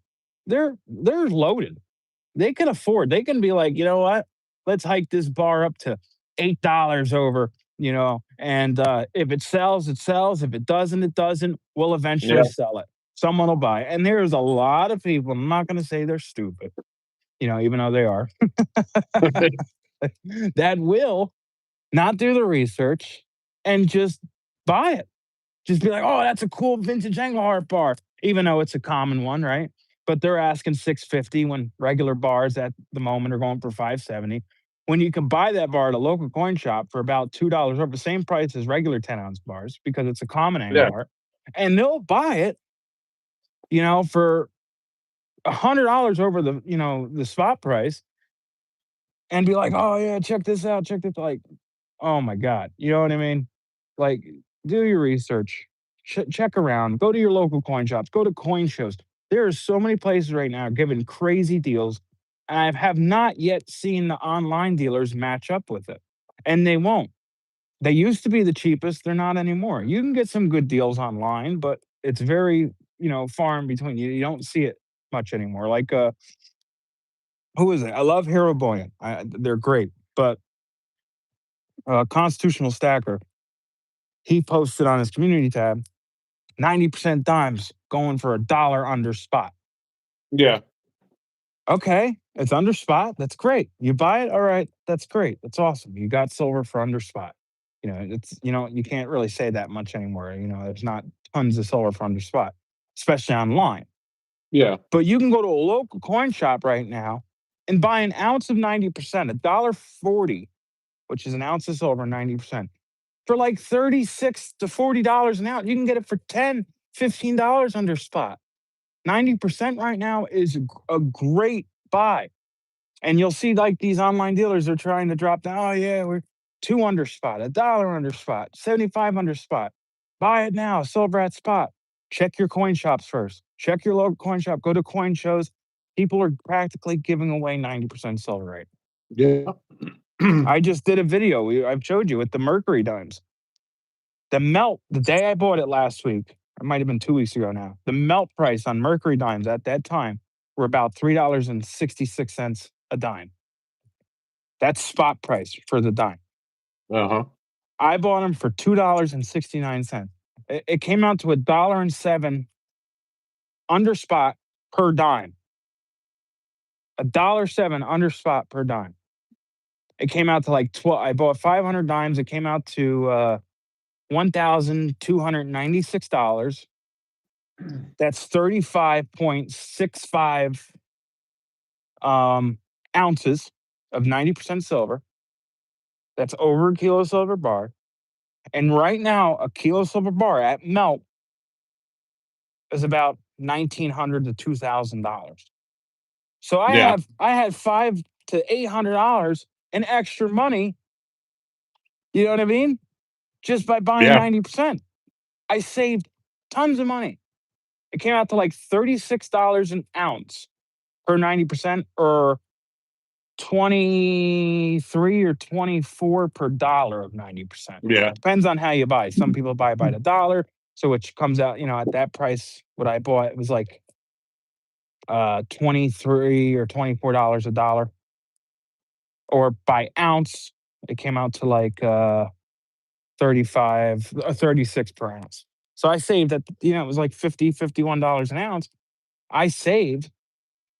they're loaded. They can afford. They can be like, you know what? Let's hike this bar up to $8 over. And if it sells, it sells. If it doesn't, it doesn't. We'll eventually yeah. sell it. Someone will buy it. And there's a lot of people. I'm not going to say they're stupid. Even though they are, that will not do the research and just buy it. Just be like, "Oh, that's a cool vintage Engelhart bar," even though it's a common one, right? But they're asking 650 when regular bars at the moment are going for 570. When you can buy that bar at a local coin shop for about $2 over the same price as regular 10-ounce bars because it's a common Yeah, Engelhart, and they'll buy it, for $100 over the spot price and be like, "Oh yeah, check this out, check this." Like, oh my god, you know what I mean? Like, do your research, check around, go to your local coin shops, go to coin shows. There are so many places right now giving crazy deals, and I have not yet seen the online dealers match up with it, and they won't. They used to be the cheapest, they're not anymore. You can get some good deals online, but it's very, far in between. You don't see it much anymore. Like, who is it? I love Hero Bullion. They're great, but Constitutional Stacker, he posted on his community tab 90% dimes going for $1 under spot. yeah, Okay, it's under spot. That's great. You buy it. All right, that's great. That's awesome. You got silver for under spot. You can't really say that much anymore. There's not tons of silver for under spot, especially online. yeah, But you can go to a local coin shop right now and buy an ounce of 90%, $1.40, which is an ounce of silver, 90%, for like 36 to $40 an ounce. You can get it for 10, $15 under spot. 90% right now is a great buy. And you'll see like these online dealers are trying to drop down. Oh, yeah, we're 2 under spot, $1 under spot, 75 under spot. Buy it now, silver at spot. Check your coin shops first. Check your local coin shop. Go to coin shows. People are practically giving away 90% silver rate. Yeah. I just did a video. I've showed you with the Mercury dimes. The melt, the day I bought it last week, it might have been 2 weeks ago now. The melt price on Mercury dimes at that time were about $3.66 a dime. That's spot price for the dime. Uh-huh. I bought them for $2.69. It came out to $1.07 under spot per dime. $1.07 under spot per dime. It came out to like 12. I bought 500 dimes. It came out to $1,296. That's 35.65 ounces of 90% silver. That's over a kilo silver bar. And right now, a kilo silver bar at melt is about $1,900 to $2,000. So Yeah. I had $500 to $800 in extra money. You know what I mean? Just by buying Yeah. 90%. I saved tons of money. It came out to like $36 an ounce per 90% or 23 or 24 per dollar of 90%. Yeah. Depends on how you buy. Some people buy by the dollar. So which comes out, at that price, what I bought, it was like 23 or $24 a dollar. Or by ounce, it came out to like 36 per ounce. So I saved that, it was like $51 an ounce. I saved,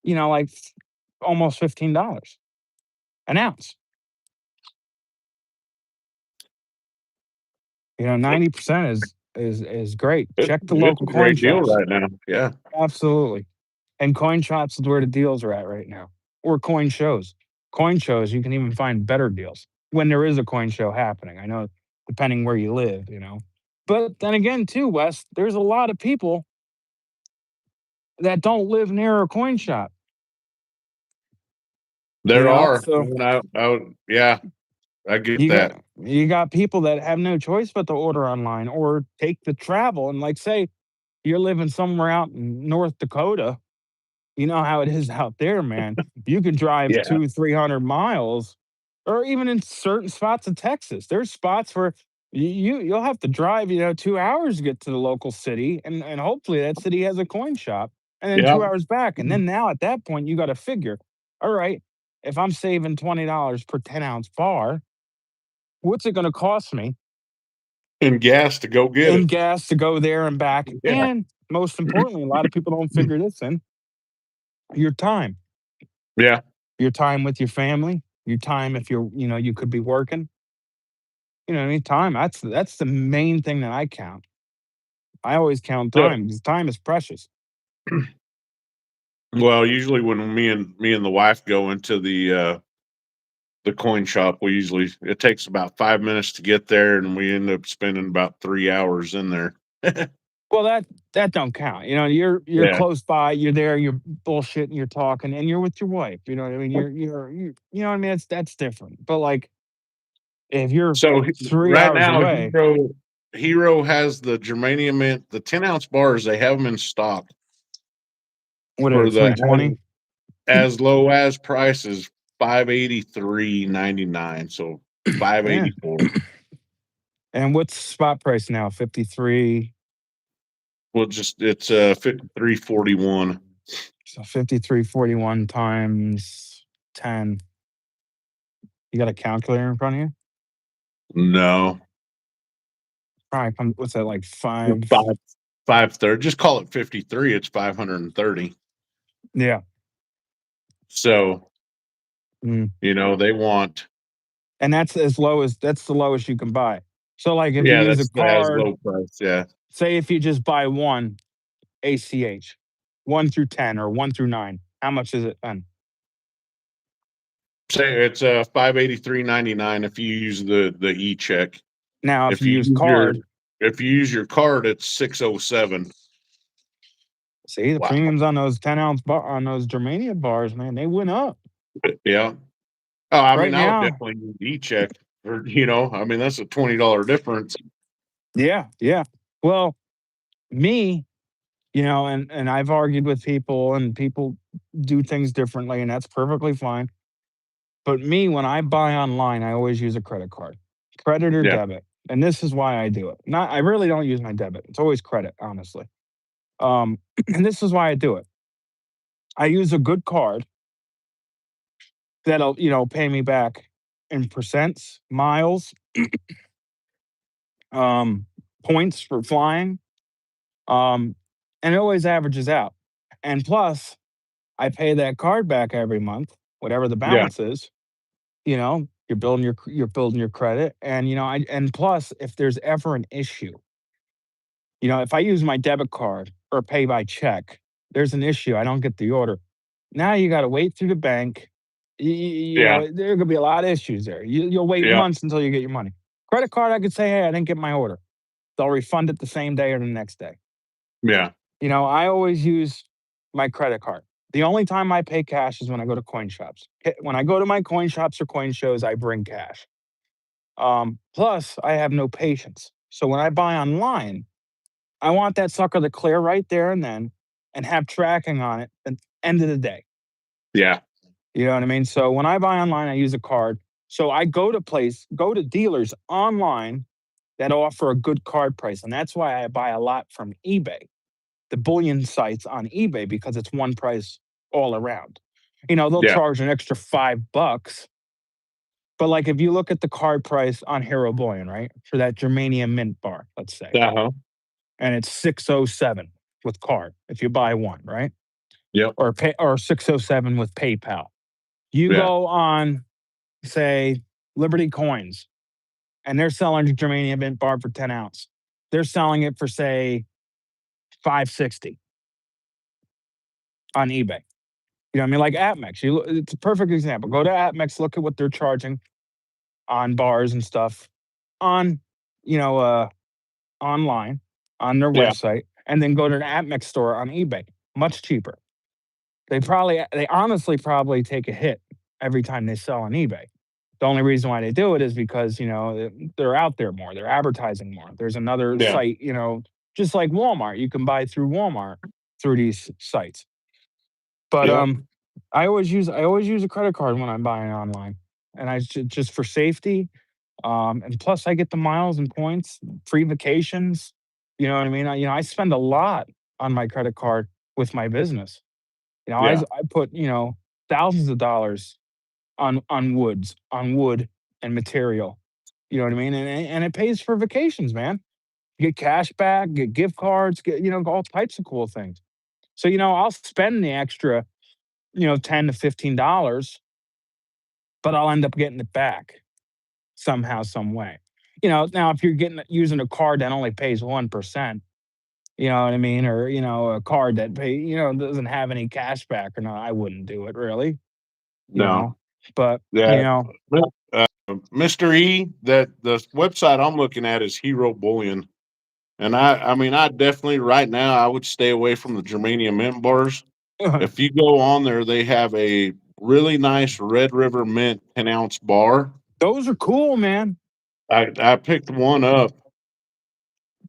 like almost $15 an ounce. 90% is great. Check the It's local a coin great deal shops. right now. Yeah. Absolutely. And coin shops is where the deals are at right now. Or coin shows. Coin shows, you can even find better deals when there is a coin show happening. I know depending where you live. But then again, too, Wes, there's a lot of people that don't live near a coin shop. There are. So And yeah, I get that. you got people that have no choice but to order online or take the travel and like say you're living somewhere out in North Dakota. You know how it is out there, man. You can drive Yeah. 200-300 miles, or even in certain spots of Texas. There's spots where you'll have to drive, 2 hours to get to the local city, and hopefully that city has a coin shop, and then Yeah. 2 hours back. And then now at that point, you got to figure, all right, if I'm saving $20 per 10-ounce bar, what's it going to cost me And gas to go get in it. gas to go there and back? Yeah. And most importantly, a lot of people don't figure this in, your time. Yeah. Your time with your family, your time if you could be working. You know what I mean? Time, that's the main thing that I count. I always count So, time because time is precious. well, usually when me and the wife go into the coin shop, it takes about 5 minutes to get there, and we end up spending about 3 hours in there. Well, that don't count. You're Yeah. close by, you're there, you're bullshitting, you're talking, and you're with your wife. You know what I mean? You know what I mean? That's different. But like if you're So three right hours now, away, Hero has the germanium mint, the 10-ounce bars. They have them in stock what are for they, 320? as low as price is $583.99. So Yeah. 584. And what's spot price now? 53. Well, it's 53.41. So 53.41 times 10. You got a calculator in front of you? No, Probably come, what's that, like five? 530. Just call it 53. It's 530. Yeah. So Mm. they want. And that's the lowest you can buy. So like if you Yeah, use a that's the as card, low price. Yeah. say if you just buy one ACH, 1 through 10 or 1 through 9, how much is it then? Say it's 583.99 if you use the e-check. Now if If you you use use your card, if you use your card, it's 607. see the Wow. premiums on those 10-ounce on those Germania bars, man, they went up. Yeah. Oh, I Right mean, I would now, definitely use e-check, or I mean, that's a $20 difference. yeah, yeah. Well, me, And I've argued with people, and people do things differently, and that's perfectly fine. But me, when I buy online, I always use a credit card, credit or Yeah. debit. And this is why I do it. Not, I really don't use my debit. It's always credit, honestly. Um, and this is why I do it. I use a good card that'll, pay me back in percents, miles, um, points for flying, um, and it always averages out. And plus, I pay that card back every month, whatever the Yeah. balance is. You're building your credit, and and plus, if there's ever an issue, if I use my debit card or pay by check, there's an issue. I don't get the order. Now you got to wait through the bank. Yeah. There could be a lot of issues there. You'll wait Yeah. months until you get your money. Credit card, I could say, hey, I didn't get my order. They'll refund it the same day or the next day. Yeah. I always use my credit card. The only time I pay cash is when I go to coin shops. When I go to my coin shops or coin shows, I bring cash. Plus, I have no patience. So when I buy online, I want that sucker to clear right there and then and have tracking on it at the end of the day. Yeah. You know what I mean? So when I buy online, I use a card. So I go to dealers online that offer a good card price. And that's why I buy a lot from eBay, the bullion sites on eBay, because it's one price all around. They'll Yeah. charge an extra $5. But like if you look at the card price on Hero Bullion, right? For that germanium mint bar, let's say, Uh-huh. and it's 607 with card if you buy one, right? Yep. Or 607 with PayPal. You Yeah. go on, say, Liberty Coins, and they're selling germanium mint bar for 10 ounce. They're selling it for, say, 560 on eBay. You know what I mean? Like Atmex. It's a perfect example. Go to Atmex, look at what they're charging on bars and stuff on, you know, uh, online on their Yeah. website, and then go to an Atmex store on eBay. Much cheaper. They honestly probably take a hit every time they sell on eBay. The only reason why they do it is because, they're out there more, they're advertising more. There's another Yeah. site, just like Walmart, you can buy through Walmart through these sites. But, Yeah. I always use a credit card when I'm buying online, and just for safety, and plus I get the miles and points, free vacations, you know what I mean? I spend a lot on my credit card with my business. Yeah. I put, thousands of dollars on wood and material. You know what I mean? And it pays for vacations, man. You get cash back, get gift cards, get all types of cool things. So I'll spend the extra, $10 to $15, but I'll end up getting it back somehow, some way. Now if you're getting using a card that only pays 1%, you know what I mean, or a card that doesn't have any cash back or not, I wouldn't do it really. You No. know, but Yeah. Mr. E, that the website I'm looking at is Hero Bullion. And I mean, I definitely right now I would stay away from the germanium mint bars. If you go on there, they have a really nice Red River Mint 10-ounce bar. those are cool, man. I picked one up,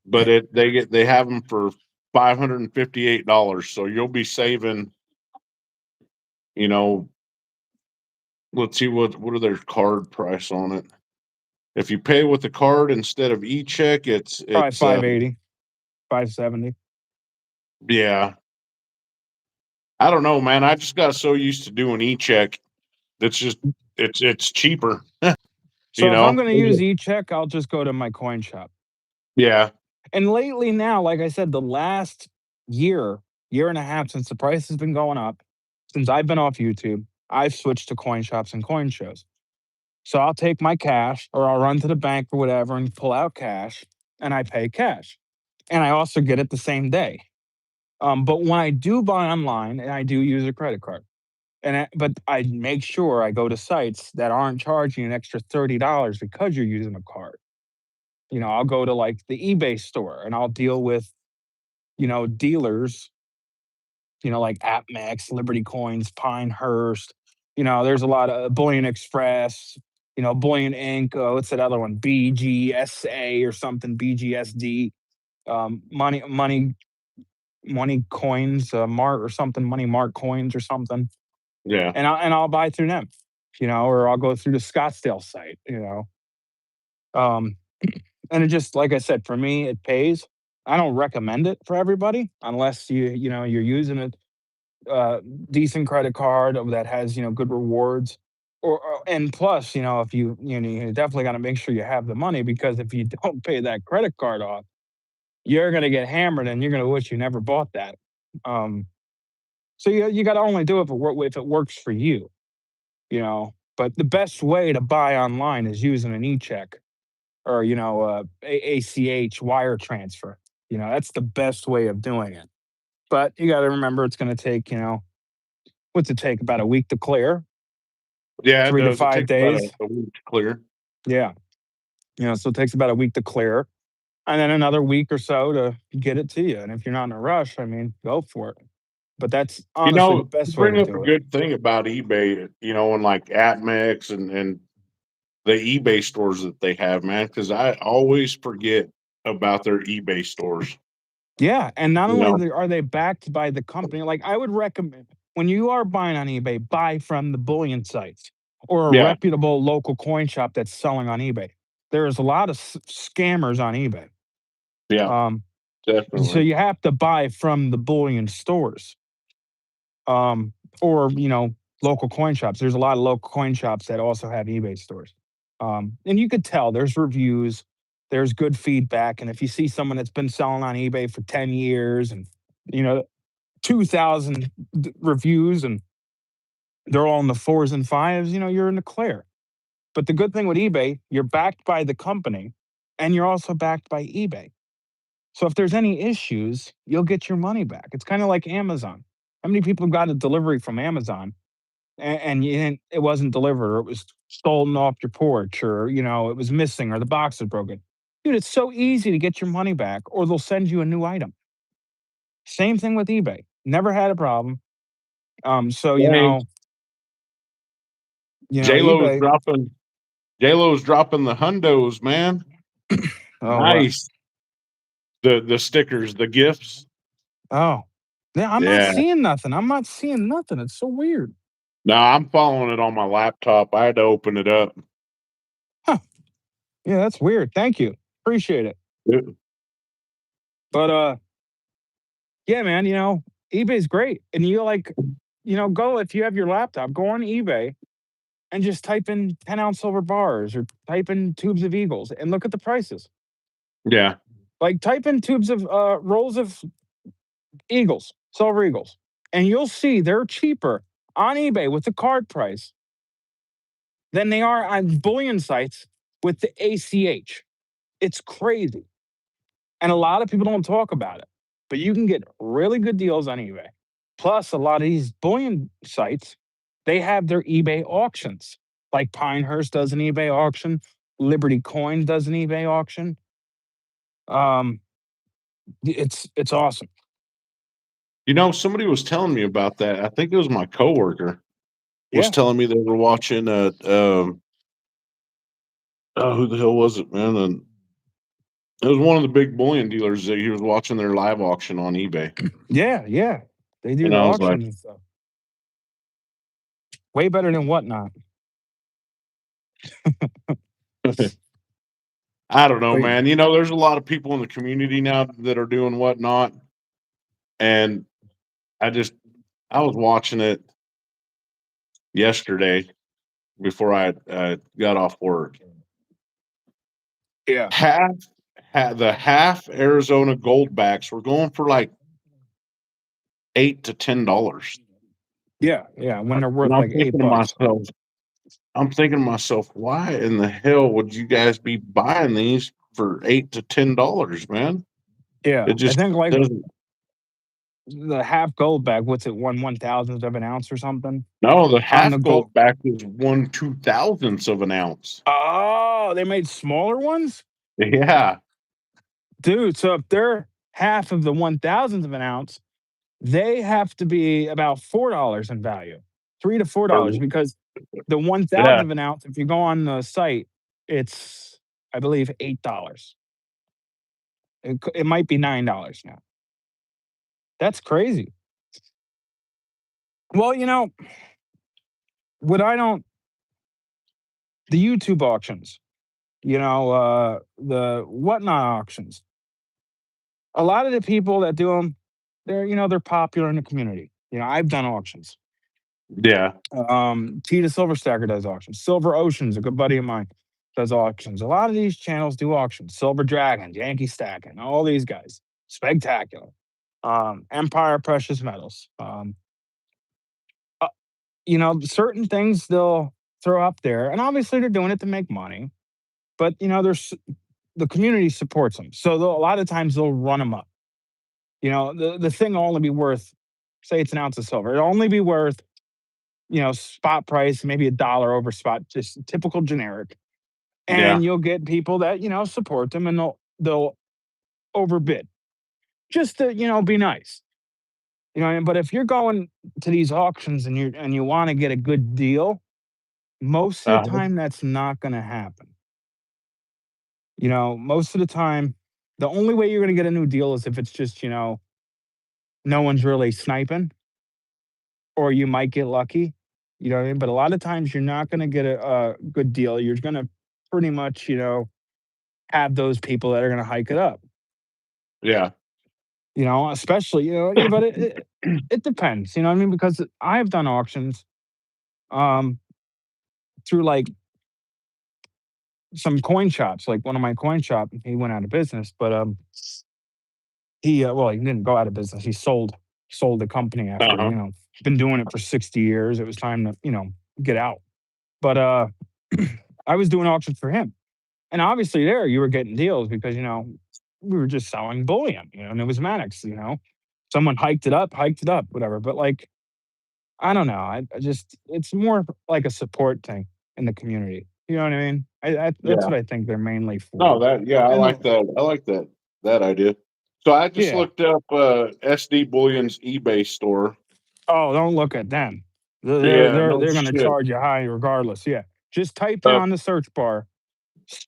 but they have them for $558. So you'll be saving, you know, let's see what are their card price on it. If you pay with the card instead of e-check, Probably it's 580, 570. yeah. I don't know, man. I just got so used to doing e-check. That's just it's cheaper, you So if I'm know. going to use e-check, I'll just go to my coin shop. Yeah, And lately now, like I said, the last year and a half since the price has been going up, since I've been off YouTube, I've switched to coin shops and coin shows. So I'll take my cash or I'll run to the bank or whatever and pull out cash and I pay cash. And I also get it the same day. But when I do buy online, and I do use a credit card, but I make sure I go to sites that aren't charging an extra $30 because you're using a card. I'll go to like the eBay store and I'll deal with, dealers, like AppMax, Liberty Coins, Pinehurst. There's a lot of Bullion Express, Bullion Inc. What's that other one? BGSA or something, BGSD. Money Money Coins, Mart or something, Money Mart Coins or something, Yeah. and I'll buy through them, or I'll go through the Scottsdale site, Um, and it just like I said, for me, it pays. I don't recommend it for everybody unless you're using a uh, decent credit card that has good rewards. And plus, if you definitely got to make sure you have the money because if you don't pay that credit card off, you're gonna get hammered and you're gonna wish you never bought that. Um, so you got to only do it if it works for you, But the best way to buy online is using an e-check or ACH wire transfer. That's the best way of doing it. But you got to remember it's going to take what's it take about a week to clear, Yeah, it three to does. It five takes about days. a week to clear. Yeah, so it takes about a week to clear, and then another week or so to get it to you. And if you're not in a rush, I mean, go for it. But that's honestly the You best way bring to up a do it. good thing about eBay, and like AppMex and the eBay stores that they have, man, because I always forget about their eBay stores. Yeah, and not You only know, are they backed by the company, like I would recommend when you are buying on eBay, buy from the bullion sites or a yeah, reputable local coin shop that's selling on eBay. There's a lot of scammers on eBay. yeah, Um, so definitely. you have to buy from the bullion stores, um, or local coin shops. There's a lot of local coin shops that also have eBay stores, and you could tell there's reviews, there's good feedback, and if you see someone that's been selling on eBay for 10 years and you know 2,000 reviews and they're all in the fours and fives, you're in the clear. But the good thing with eBay, you're backed by the company and you're also backed by eBay. So if there's any issues, you'll get your money back. It's kind of like Amazon. How many people got a delivery from Amazon and it wasn't delivered or it was stolen off your porch or, it was missing or the box was broken? Dude, it's so easy to get your money back or they'll send you a new item. Same thing with eBay. Never had a problem. So, Hey, J Lo's eBay. dropping J Lo's dropping the hundos, man. Oh, what? Nice. The stickers, the gifts. Oh, yeah. I'm not Yeah. seeing nothing. I'm not seeing nothing. It's so weird. No, I'm following it on my laptop. I had to open it up. Huh. Yeah, that's weird. Thank you. Appreciate it. But yeah, man. eBay's great, and go if you have your laptop, go on eBay and just type in 10-ounce silver bars or type in tubes of Eagles and look at the prices. Yeah. Like type in tubes of rolls of Eagles, silver Eagles, and you'll see they're cheaper on eBay with the card price than they are on bullion sites with the ACH. It's crazy. And a lot of people don't talk about it, but you can get really good deals on eBay. Plus, a lot of these bullion sites, they have their eBay auctions. Like Pinehurst does an eBay auction, Liberty Coin does an eBay auction. Um, it's awesome. Somebody was telling me about that. I think it was my coworker was Yeah. telling me they were watching oh, who the hell was it, man? And it was one of the big bullion dealers that he was watching their live auction on eBay. Yeah, yeah. They do And the I was like, auctions and stuff. Way better than whatnot. I don't know, But man. There's a lot of people in the community now that are doing whatnot. And I just, I was watching it yesterday before I got off work. yeah. Half, the half Arizona Goldbacks were going for like $8 to $10. Yeah, yeah. When they're And worth like $8. I'm thinking to myself, why in the hell would you guys be buying these for $8 to $10, man? Yeah. It I just think like doesn't. the half gold bag, what's it, 1/1000th of an ounce or something No, the on the half gold. gold back is 1/2000th of an ounce. Oh, they made smaller ones? Yeah, Dude, so if they're half of the 1/1000th of an ounce, they have to be about $4 in value, 3 to $4 or because the 1/1000th yeah. of an ounce, if you go on the site, it's, I believe, $8. It might be $9 now. That's crazy. Well, what I don't the YouTube auctions, the whatnot auctions. A lot of the people that do them, they're popular in the community. I've done auctions. Yeah. Tita Silver Stacker does auctions. Silver Ocean's a good buddy of mine does auctions. A lot of these channels do auctions. Silver Dragon, Yankee Stacking, all these guys. Spectacular. Empire Precious Metals. Uh, certain things they'll throw up there, and obviously they're doing it to make money. But there's the community supports them, so a lot of times they'll run them up. The thing will only be worth, say it's an ounce of silver. It'll only be worth spot price, maybe $1 over spot, just typical generic. Yeah. And you'll get people that, support them and they'll overbid just to, be nice. But if you're going to these auctions and you want to get a good deal, most of the Uh-huh. time that's not going to happen. Most of the time, the only way you're going to get a new deal is if it's just, no one's really sniping or you might get lucky. You know what I mean? But a lot of times you're not going to get a good deal. You're going to pretty much, have those people that are going to hike it up. Yeah. Especially, yeah, but it depends, you know what I mean? Because I've done auctions um through like some coin shops, like one of my coin shop, he went out of business, but he didn't go out of business. He sold the company after, Uh-huh. been doing it for 60 years. It was time to, get out. But I was doing auctions for him. And obviously there you were getting deals because, we were just selling bullion, and it was Mannix, someone hiked it up, whatever. But like, I don't know. I just, it's more like a support thing in the community. You know what I mean? That's Yeah. what I think they're mainly No, for. that yeah, I And like that. I like that idea. So I just yeah. looked up SD Bullion's eBay store. Oh, don't look at them. They're Yeah, they're no they're going to shit. charge you high regardless. Yeah. Just type in Uh, on the search bar a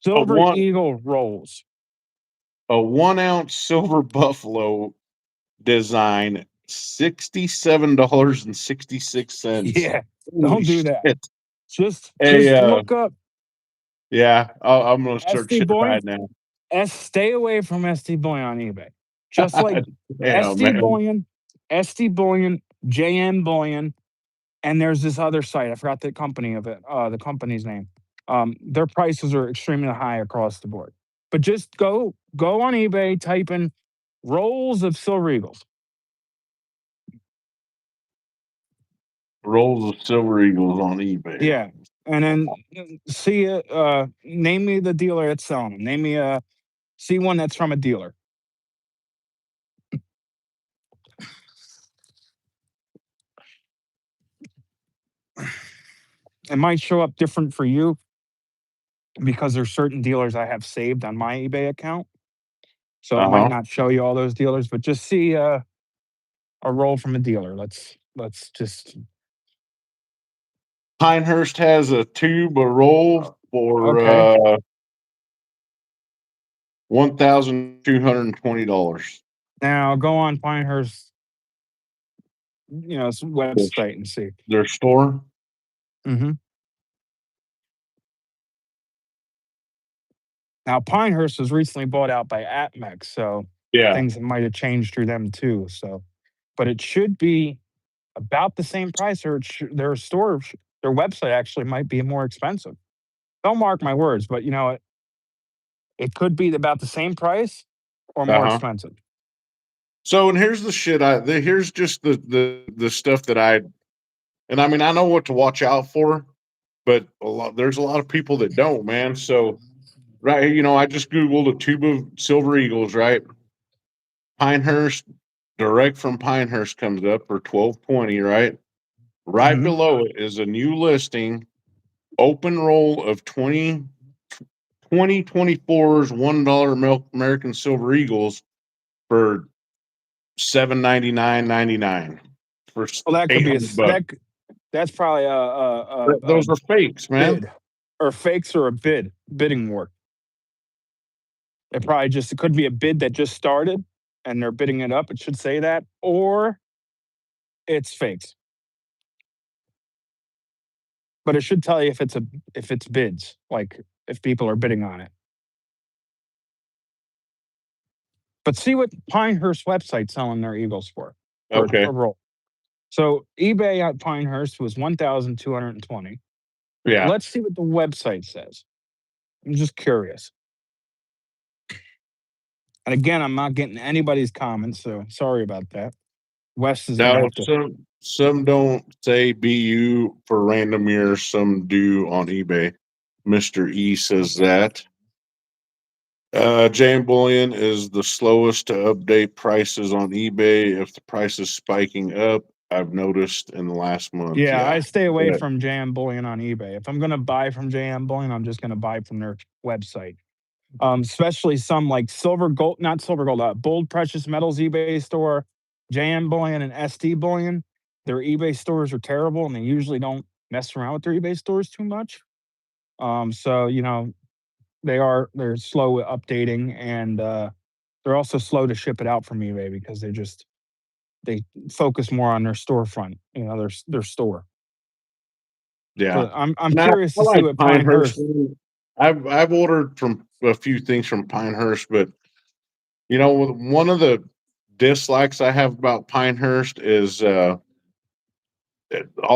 Silver one Eagle rolls. a 1 ounce silver buffalo design, $67.66. Yeah. Holy Don't do that. shit! A Just look up yeah, I'm gonna start SD shit Boy. right now. Stay away from SD Bullion on eBay. Just like Yeah, SD man. Bullion, SD Bullion, JM Bullion, and there's this other site. I forgot the company's name. Their prices are extremely high across the board. But just go on eBay, type in rolls of Silver Eagles. Rolls of silver eagles on eBay. Yeah. And then see name me the dealer that's selling them. Name me see one that's from a dealer. It might show up different for you because there's certain dealers I have saved on my eBay account. So it Uh might huh. not show you all those dealers, but just see a roll from a dealer. Let's just Pinehurst has a tube, a roll for okay. $1,220. Now go on Pinehurst, Their, website and see. their store. hmm Now Pinehurst was recently bought out by Atmex, so Yeah. things might have changed through them too. So, but it should be about the same price, or their store, their website actually might be more expensive. Don't mark my words, but it could be about the same price or Uh more huh. expensive. So, and here's the shit. Here's just the stuff that and I mean, I know what to watch out for, but there's a lot of people that don't, man. So, right, I just Googled a tube of silver eagles, right? Pinehurst, direct from Pinehurst comes up for 1220, right? Right hmm below it is a new listing, open roll of 2024's $1 American Silver Eagles for 799.99 for Well, that could be 800 bucks. that's probably a Those are fakes, man. bid or fakes or a bidding war. It could be a bid that just started and they're bidding it up, it should say that, or it's fakes. But it should tell you if it's bids, like if people are bidding on it. But see what Pinehurst website's selling their Eagles for Okay. a roll. So eBay at Pinehurst was 1,220. Yeah. Let's see what the website says. I'm just curious. And again, I'm not getting anybody's comments, so sorry about that. Wes is gonna Now have to. some don't say BU for random years, some do on eBay. Mr. E says that. Jam Bullion is the slowest to update prices on eBay. If the price is spiking up, I've noticed in the last month. Yeah, I Yeah. stay away Yeah. from JM Bullion on eBay. If I'm gonna buy from JM Bullion, I'm just gonna buy from their website. Especially some like silver gold, not silver gold, bold precious metals eBay store, JM Bullion and SD Bullion. Their eBay stores are terrible, and they usually don't mess around with their eBay stores too much. So they're slow at updating, and they're also slow to ship it out from eBay because they focus more on their storefront, their store. Yeah. But I'm Now curious I to see like what Pinehurst. Pinehurst. I've ordered from a few things from Pinehurst, but one of the dislikes I have about Pinehurst is all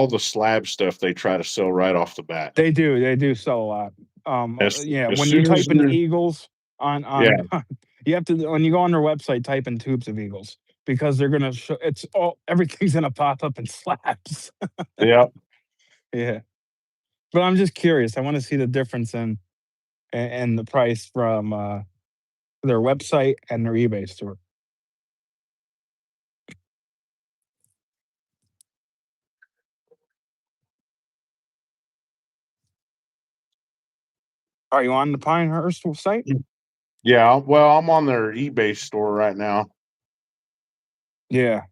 the slab stuff they try to sell right off the bat. They do sell a lot. Yeah, As when you soon as type in they're Eagles yeah, on you have to when you go on their website, type in tubes of Eagles because they're gonna show it's all everything's gonna pop up in slabs. yeah. Yeah, but I'm just curious. I want to see the difference in the price from their website and their eBay store. Are you on the Pinehurst site? Yeah, well, I'm on their eBay store right now. Yeah,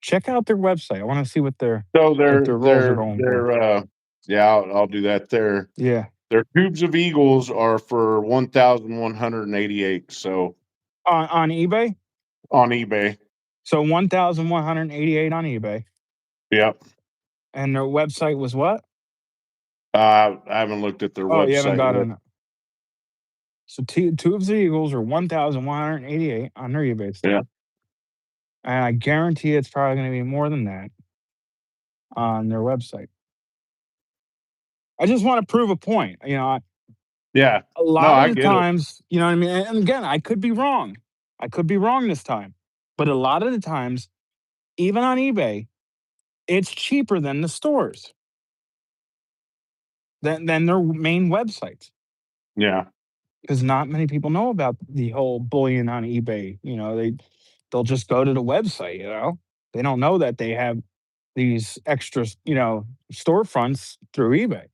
check out their website. I want to see So what their rolls are going for. yeah, I'll do that. Yeah, Their tubes of Eagles are for 1,188. So on eBay. on eBay. So 1,188 on eBay, Yep. and their website was what? I haven't looked at their Oh, you haven't website got yet. on. So two of the Eagles are 1,188 on their eBay Yeah. store, and I guarantee it's probably going to be more than that on their website. I just want to prove a point. Yeah. A No, lot of I the get it. times, you know what I mean. And again, I could be wrong. I could be wrong this time, but a lot of the times, even on eBay, it's cheaper than the stores than their main websites. Yeah. Because not many people know about the whole bullion on eBay. They'll just go to the website. They don't know that they have these extra storefronts through eBay.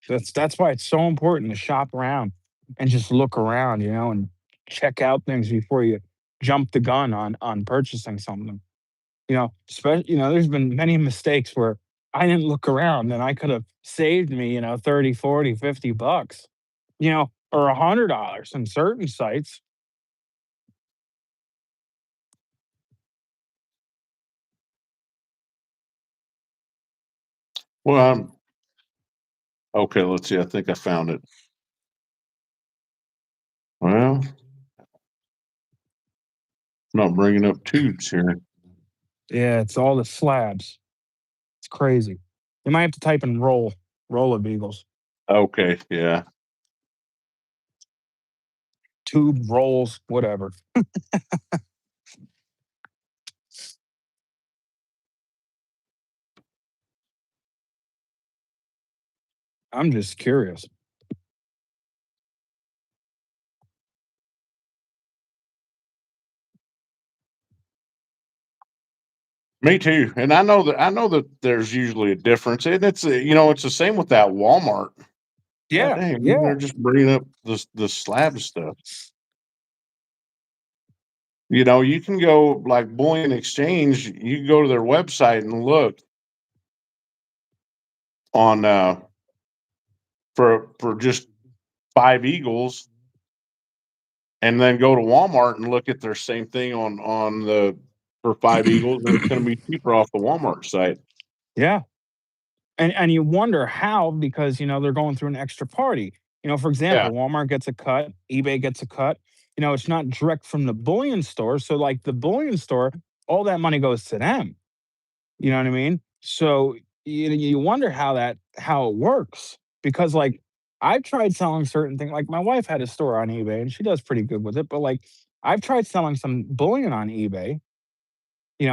That's why it's so important to shop around and just look around, and check out things before you jump the gun on purchasing something. There's been many mistakes where I didn't look around and I could have saved me, 30, 40, $50, or $100 in certain sites. Well, okay. Let's see. I think I found it. Well, not bringing up tubes here. Yeah, it's all the slabs. It's crazy. You might have to type in roll of Eagles, Okay. Yeah. tube rolls, whatever. I'm just curious. Me too. And I know that there's usually a difference, and it's the same with that Walmart. God Yeah, dang, man, yeah. they're just bringing up the slab stuff. You can go like Bullion Exchange. You can go to their website and look. on for just 5 Eagles, and then go to Walmart and look at their same thing on the for 5 Eagles, and it's going to be cheaper off the Walmart site. Yeah. And you wonder how because, they're going through an extra party. For Yeah, example, Walmart gets a cut, eBay gets a cut. It's not direct from the bullion store. So, like the bullion store, all that money goes to them. You know what I mean? So you wonder how it works because like I've tried selling certain things. Like my wife had a store on eBay and she does pretty good with it. But like I've tried selling some bullion on eBay,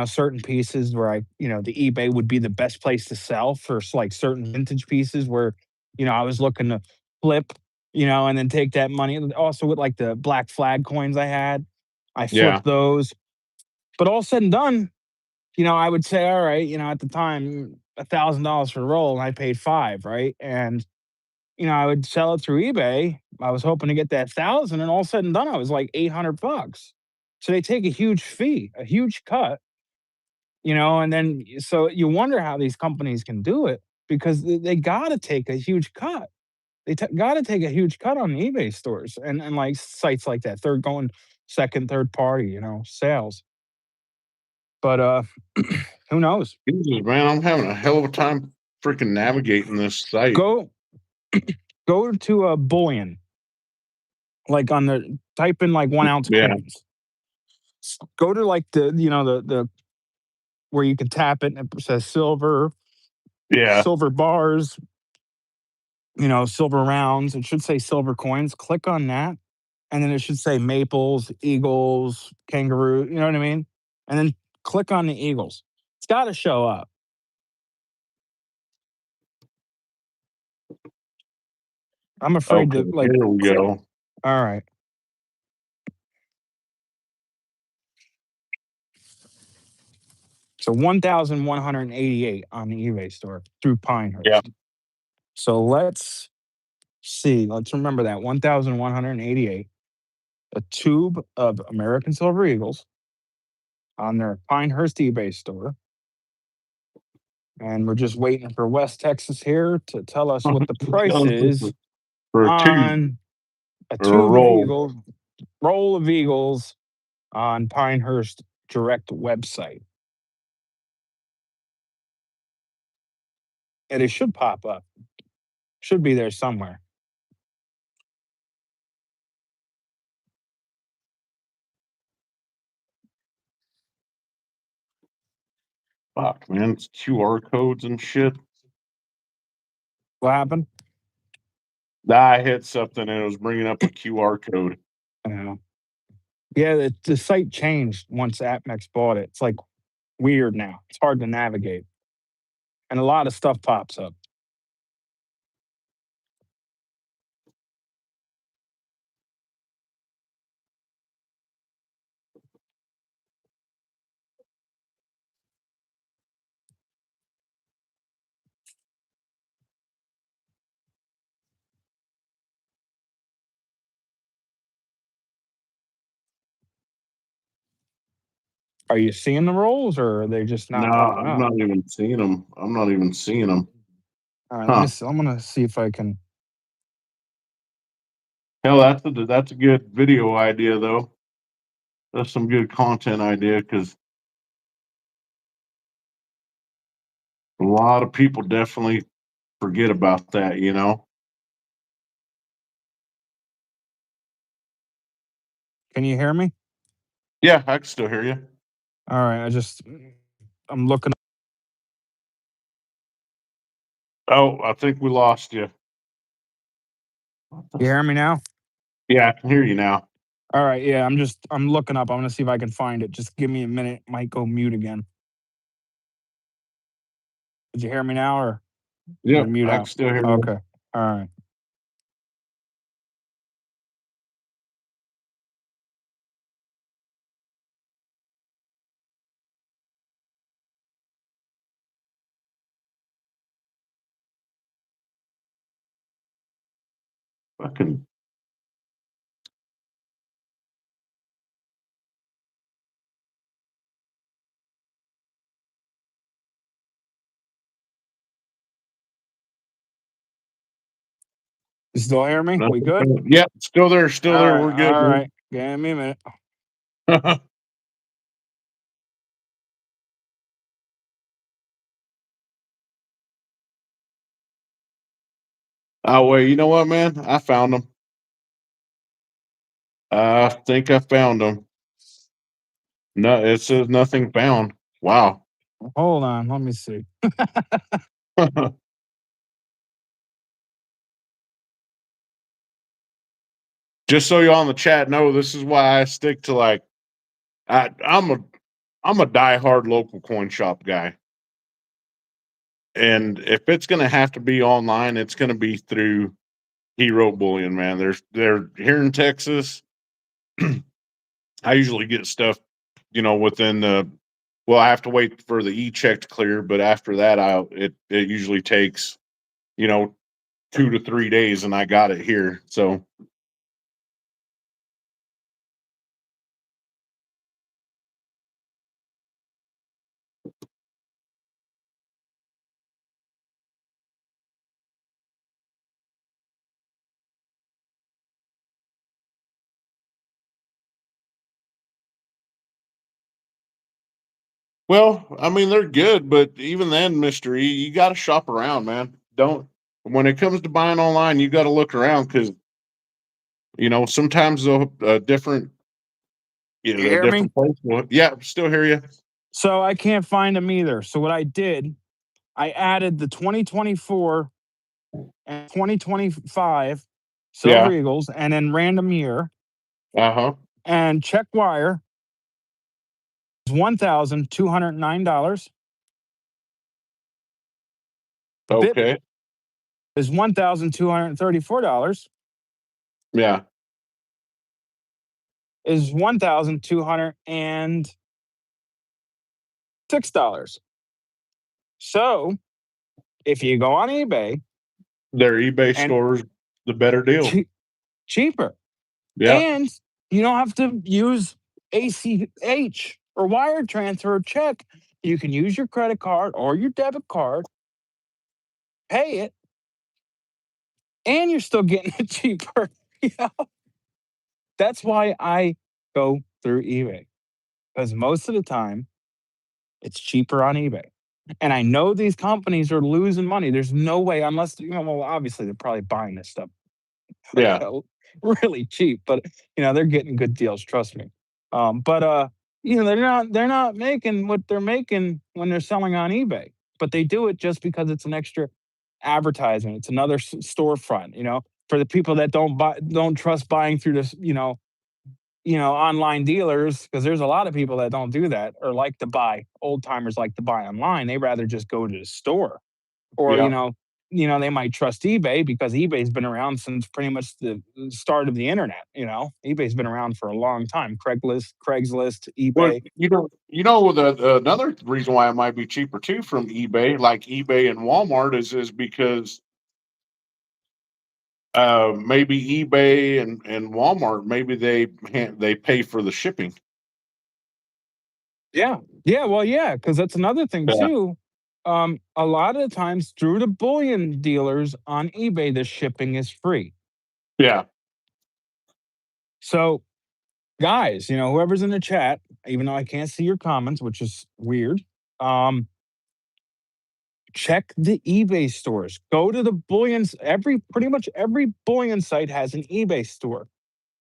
certain pieces where the eBay would be the best place to sell for like certain vintage pieces where, I was looking to flip, and then take that money. And also with like the black flag coins I had, I yeah. flipped those. But all said and done, I would say, all right, at the time, $1,000 for the roll, and I paid five, right? And I would sell it through eBay. I was hoping to get that thousand, and all said and done, I was like $800. So they take a huge fee, a huge cut, and then so you wonder how these companies can do it because they got to take a huge cut. They got to take a huge cut on eBay stores and like sites like that. They're going second, third party, sales. But who knows? Jesus, man, I'm having a hell of a time freaking navigating this site. Go go to a bullion, like on the type in like 1 ounce Yeah, coins. Go to like the where you can tap it and it says silver, yeah. silver bars, silver rounds. It should say silver coins. Click on that, and then it should say maples, eagles, kangaroo. You know what I mean? And then click on the eagles. It's got to show up. I'm afraid Okay, to like here we click. go. All right. So 1,188 on the eBay store through Yeah. Pinehurst. So let's see. Let's remember that 1,188, a tube of American Silver Eagles on their Pinehurst eBay store. And we're just waiting for West Texas here to tell us what the price is For a tube on a or a tube of roll. Eagles, roll of Eagles on Pinehurst Direct website. And it should pop up, should be there somewhere. Fuck, man, it's QR codes and shit. What happened? I hit something and it was bringing up a QR code. Uh, yeah, the site changed once AppMex bought it. It's like weird now. It's hard to navigate, and a lot of stuff pops up. Are you seeing the rolls, or are they just No, not popping I'm up? not even seeing them. I'm not even seeing them. All right, let me Huh. see. I'm gonna see if I can. Hell, that's a good video idea though. That's some good content idea because a lot of people definitely forget about that, you know? Can you hear me? Yeah, I can still hear you. All right, I'm looking. Oh, I think we lost you. What the You hear me now? Yeah, I can hear you now. All right, yeah. I'm looking up. I'm gonna see if I can find it. Just give me a minute. Might go mute again. Did you hear me now, or did it Yep, mute I can out? still hear you. Okay. All right. Fucking You still hear me? We good? Yeah, still there, still there. We're good, All man. right. Give me a minute. Oh, wait, you know what, man? I found them. I think I found them. No, it says nothing found. Wow. Hold on. Let me see. Just so y'all in the chat know, this is why I stick to like I'm a diehard local coin shop guy. And if it's gonna have to be online, it's gonna be through Hero Bullion, man. They're here in Texas. I usually get stuff, within the well, I have to wait for the e-check to clear, but after that it usually takes, you know, 2 to 3 days and I got it here. So well, I mean they're good, but even then, Mr. E, you gotta shop around, man. Don't when it comes to buying online, you gotta look around because sometimes a different You a hear me? different place will yeah, still hear you. So I can't find them either. So what I did, I added the 2024 and 2025 Silver Yeah. Eagles and then random year Uh-huh. and check wire is $1,209. BIP Okay. is $1,234 Yeah. is $1,206. So if you go on eBay Their eBay and stores the better deal. cheaper, Yeah. and you don't have to use ACH or wire transfer or check. You can use your credit card or your debit card, pay it, and you're still getting it cheaper. Yeah. That's why I go through eBay because most of the time it's cheaper on eBay. And I know these companies are losing money. There's no way, unless, well, obviously they're probably buying this stuff Yeah. really cheap, but they're getting good deals. Trust me. But they're not making what they're making when they're selling on eBay, but they do it just because it's an extra advertising. It's another storefront. For the people that don't trust buying through this, online dealers, because there's a lot of people that don't do that or like to buy. Old timers like to buy online. They rather just go to the store, or Yeah. they might trust eBay because eBay's been around since pretty much the start of the internet. eBay's been around for a long time. Craigslist, Well, eBay. the another reason why it might be cheaper too from eBay, like eBay and Walmart, is because maybe eBay and Walmart maybe they pay for the shipping. Yeah, yeah, well, yeah, because that's another thing Yeah. too. A lot of the times through the bullion dealers on eBay, the shipping is free. Yeah. So guys, whoever's in the chat, even though I can't see your comments, which is weird, um, check the eBay stores. Go to the bullions. Pretty much every bullion site has an eBay store.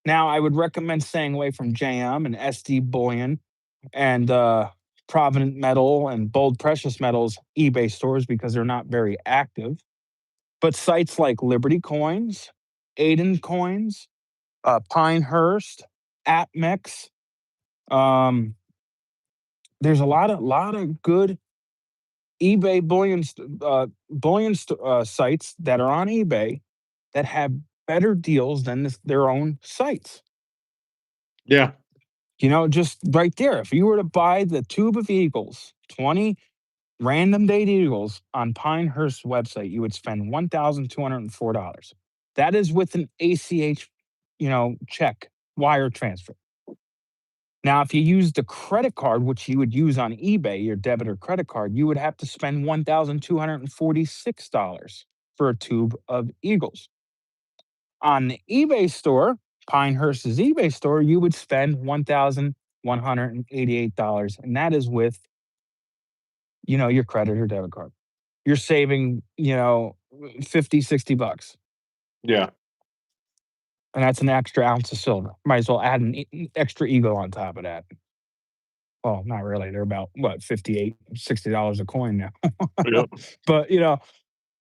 Now, I would recommend staying away from JM and SD Bullion and Provident Metal and Bold Precious Metals eBay stores because they're not very active. But sites like Liberty Coins, Aiden Coins, Pinehurst, AppMex, um, there's a lot of good eBay bullion sites that are on eBay that have better deals than their own sites. Yeah. Just right there. If you were to buy the tube of Eagles, 20 random date Eagles on Pinehurst's website, you would spend $1,204. That is with an ACH, check, wire transfer. Now, if you use the credit card, which you would use on eBay, your debit or credit card, you would have to spend $1,246 for a tube of Eagles. On the eBay store, Pinehurst's eBay store, you would spend $1,188, and that is with, your credit or debit card. You're saving, 50, $60, Yeah. and that's an extra ounce of silver. Might as well add an extra eagle on top of that. Well, not really. They're about what, 58, $60 a coin now. Yep. But you know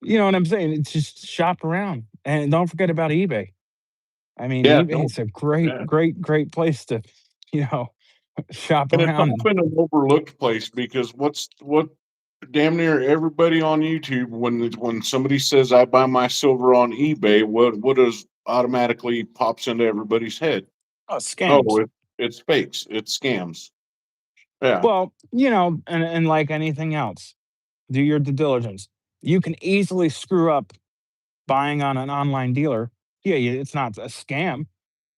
what I'm saying? It's just shop around. And don't forget about eBay. I mean, Yeah. eBay No. is a great, Yeah. great, great place to, you know, shop And it's around and often an overlooked place because what damn near everybody on YouTube, when somebody says I buy my silver on eBay, what does automatically pops into everybody's head? Oh, scams. it's fakes, it's scams. Yeah. Well, and like anything else, do your due diligence. You can easily screw up buying on an online dealer. Yeah, it's not a scam,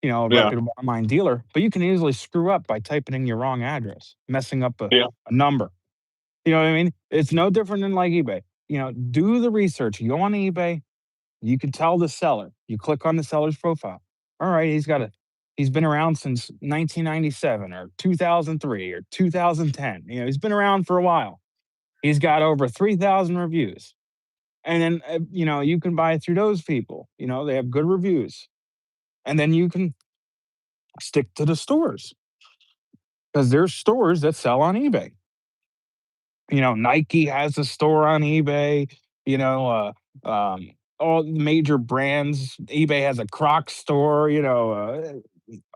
a Yeah. reputable online dealer, but you can easily screw up by typing in your wrong address, messing up Yeah. a number. You know what I mean? It's no different than like eBay. Do the research. You go on eBay, you can tell the seller. You click on the seller's profile. All right, he's been around since 1997 or 2003 or 2010. He's been around for a while. He's got over 3,000 reviews. And then, you can buy through those people. They have good reviews. And then you can stick to the stores because there's stores that sell on eBay. Nike has a store on eBay. You know, all the major brands. eBay has a Crocs store.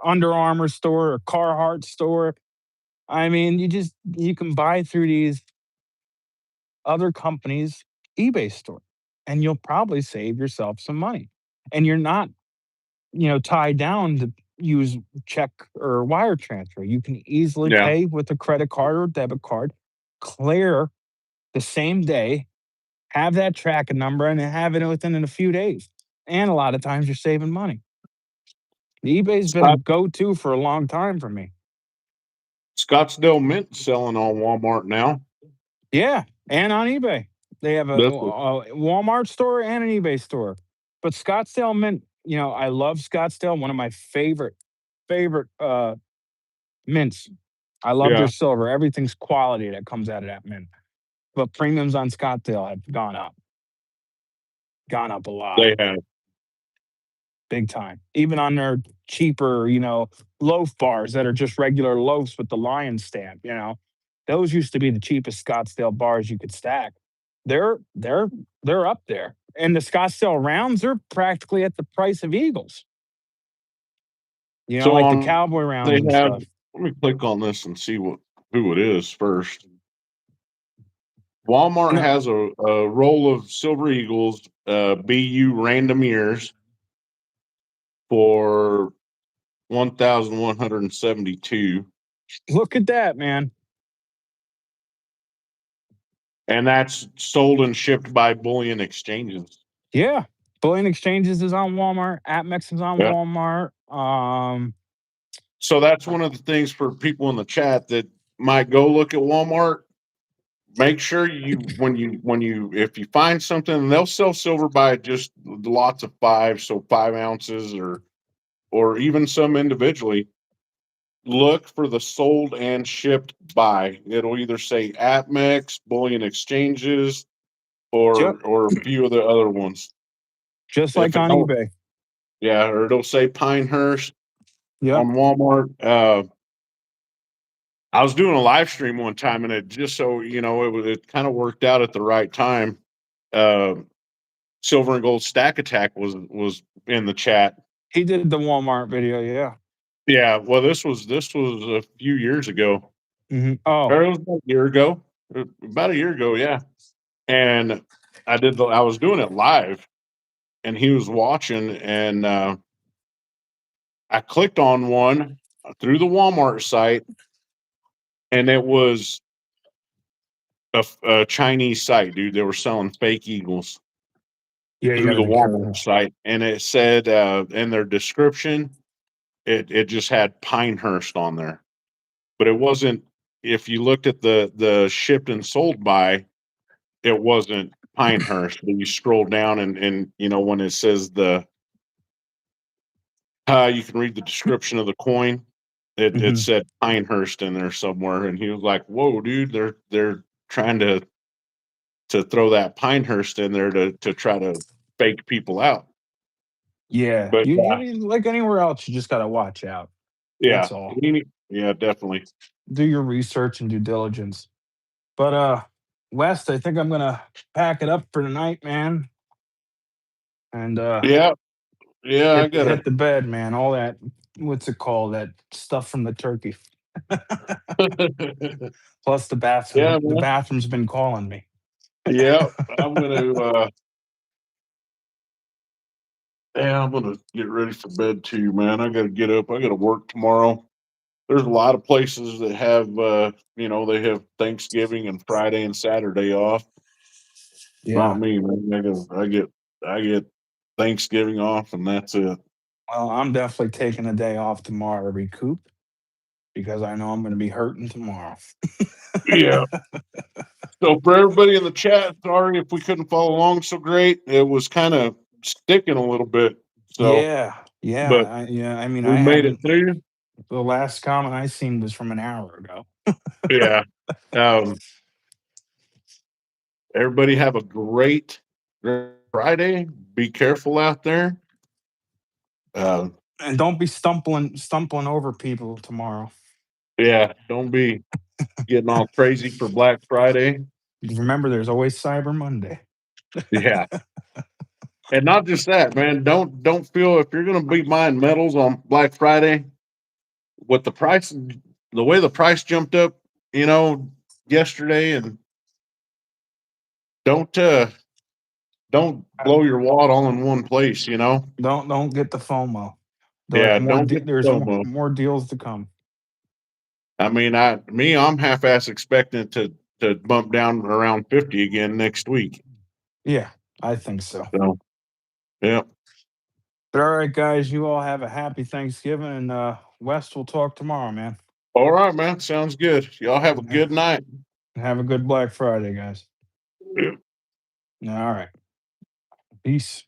Under Armour store, a Carhartt store. I mean, you can buy through these other companies' eBay store, and you'll probably save yourself some money. And you're not, tied down to use check or wire transfer. You can easily Yeah. pay with a credit card or debit card, clear the same day, have that tracking number, and have it within a few days. And a lot of times you're saving money. eBay's been a Scott go-to for a long time for me. Scottsdale Mint selling on Walmart now. Yeah, and on eBay. They have a That's what, Walmart store and an eBay store. But Scottsdale Mint, I love Scottsdale, one of my favorite, mints. I love their yeah, silver. Everything's quality that comes out of that mint. But premiums on Scottsdale have gone up a lot. they have. Big time. Even on their cheaper, loaf bars that are just regular loaves with the lion stamp. Those used to be the cheapest Scottsdale bars you could stack. They're they're they're up there. And the Scottsdale rounds are practically at the price of Eagles. So Like the on cowboy they rounds and have stuff. let me click on this and see who it is first. Walmart And has a roll of Silver Eagles BU random ears for 1,172, look at that, man. and that's sold and shipped by bullion exchanges. Yeah. Bullion Exchanges is on Walmart. AppMex is on Yeah. Walmart. So that's one of the things for people in the chat that might go look at Walmart. Make sure you if you find something, they'll sell silver by just lots of five, so 5 ounces or even some individually. Look for the sold and shipped by. It'll either say AppMex, Bullion Exchanges, Yep. or a few of the other ones. Just If like it on don't, eBay. yeah, or it'll say Pinehurst Yep. on Walmart. I was doing a live stream one time, and it just so it kind of worked out at the right time. Uh, Silver and Gold Stack Attack was in the chat. He did the Walmart video, yeah. Yeah, well, this was a few years ago, Oh, or it was about a year ago, yeah. And I was doing it live, and he was watching, and I clicked on one through the Walmart site, and it was a Chinese site, dude. They were selling fake eagles yeah, you through gotta the be Walmart careful. site, and it said in their description, it just had Pinehurst on there, but it wasn't. If you looked at the shipped and sold by, it wasn't Pinehurst. But you scroll down, and when it says You can read the description of the coin. It Mhm. said Pinehurst in there somewhere, and he was like, "Whoa, dude! They're trying to throw that Pinehurst in there to try to fake people out." Yeah, But you like anywhere else, you just gotta watch out. yeah, That's all. yeah, definitely. Do your research and due diligence. But, West, I think I'm gonna pack it up for tonight, man, and, Yeah, yeah, I gotta. hit the bed, man. All that what's it called? That stuff from the turkey. Plus Yeah, the man. bathroom's been calling me. Yeah, I'm gonna. Yeah, I'm gonna get ready for bed too, man. I gotta get up. I gotta work tomorrow. There's a lot of places that have, they have Thanksgiving and Friday and Saturday off. Not Yeah. me, man. I get Thanksgiving off, and that's it. Well, I'm definitely taking a day off tomorrow to recoup because I know I'm gonna be hurting tomorrow. Yeah. So for everybody in the chat, sorry if we couldn't follow along so great. It was kind of sticking a little bit. So, Yeah, but yeah, I mean, we I made it haven't through. the last comment I seen was from an hour ago. Yeah. Um, Everybody have a great Friday. Be careful out there. Uh, And don't be stumbling over people tomorrow. yeah, don't be getting all crazy for Black Friday. Remember, there's always Cyber Monday. Yeah. And not just that, man. Don't feel if you're gonna be buying metals on Black Friday with the way the price jumped up, you know, yesterday, and don't don't blow your wad all in one place, you know. Don't get the FOMO. Yeah, don't get There's the FOMO. more deals to come. I mean, I'm half ass expecting to bump down around 50 again next week. Yeah, I think so. So yeah. But all right, guys, you all have a happy Thanksgiving, and West will talk tomorrow, man. All right, man. Sounds good. Y'all have a Yeah. good night. Have a good Black Friday, guys. All right, peace.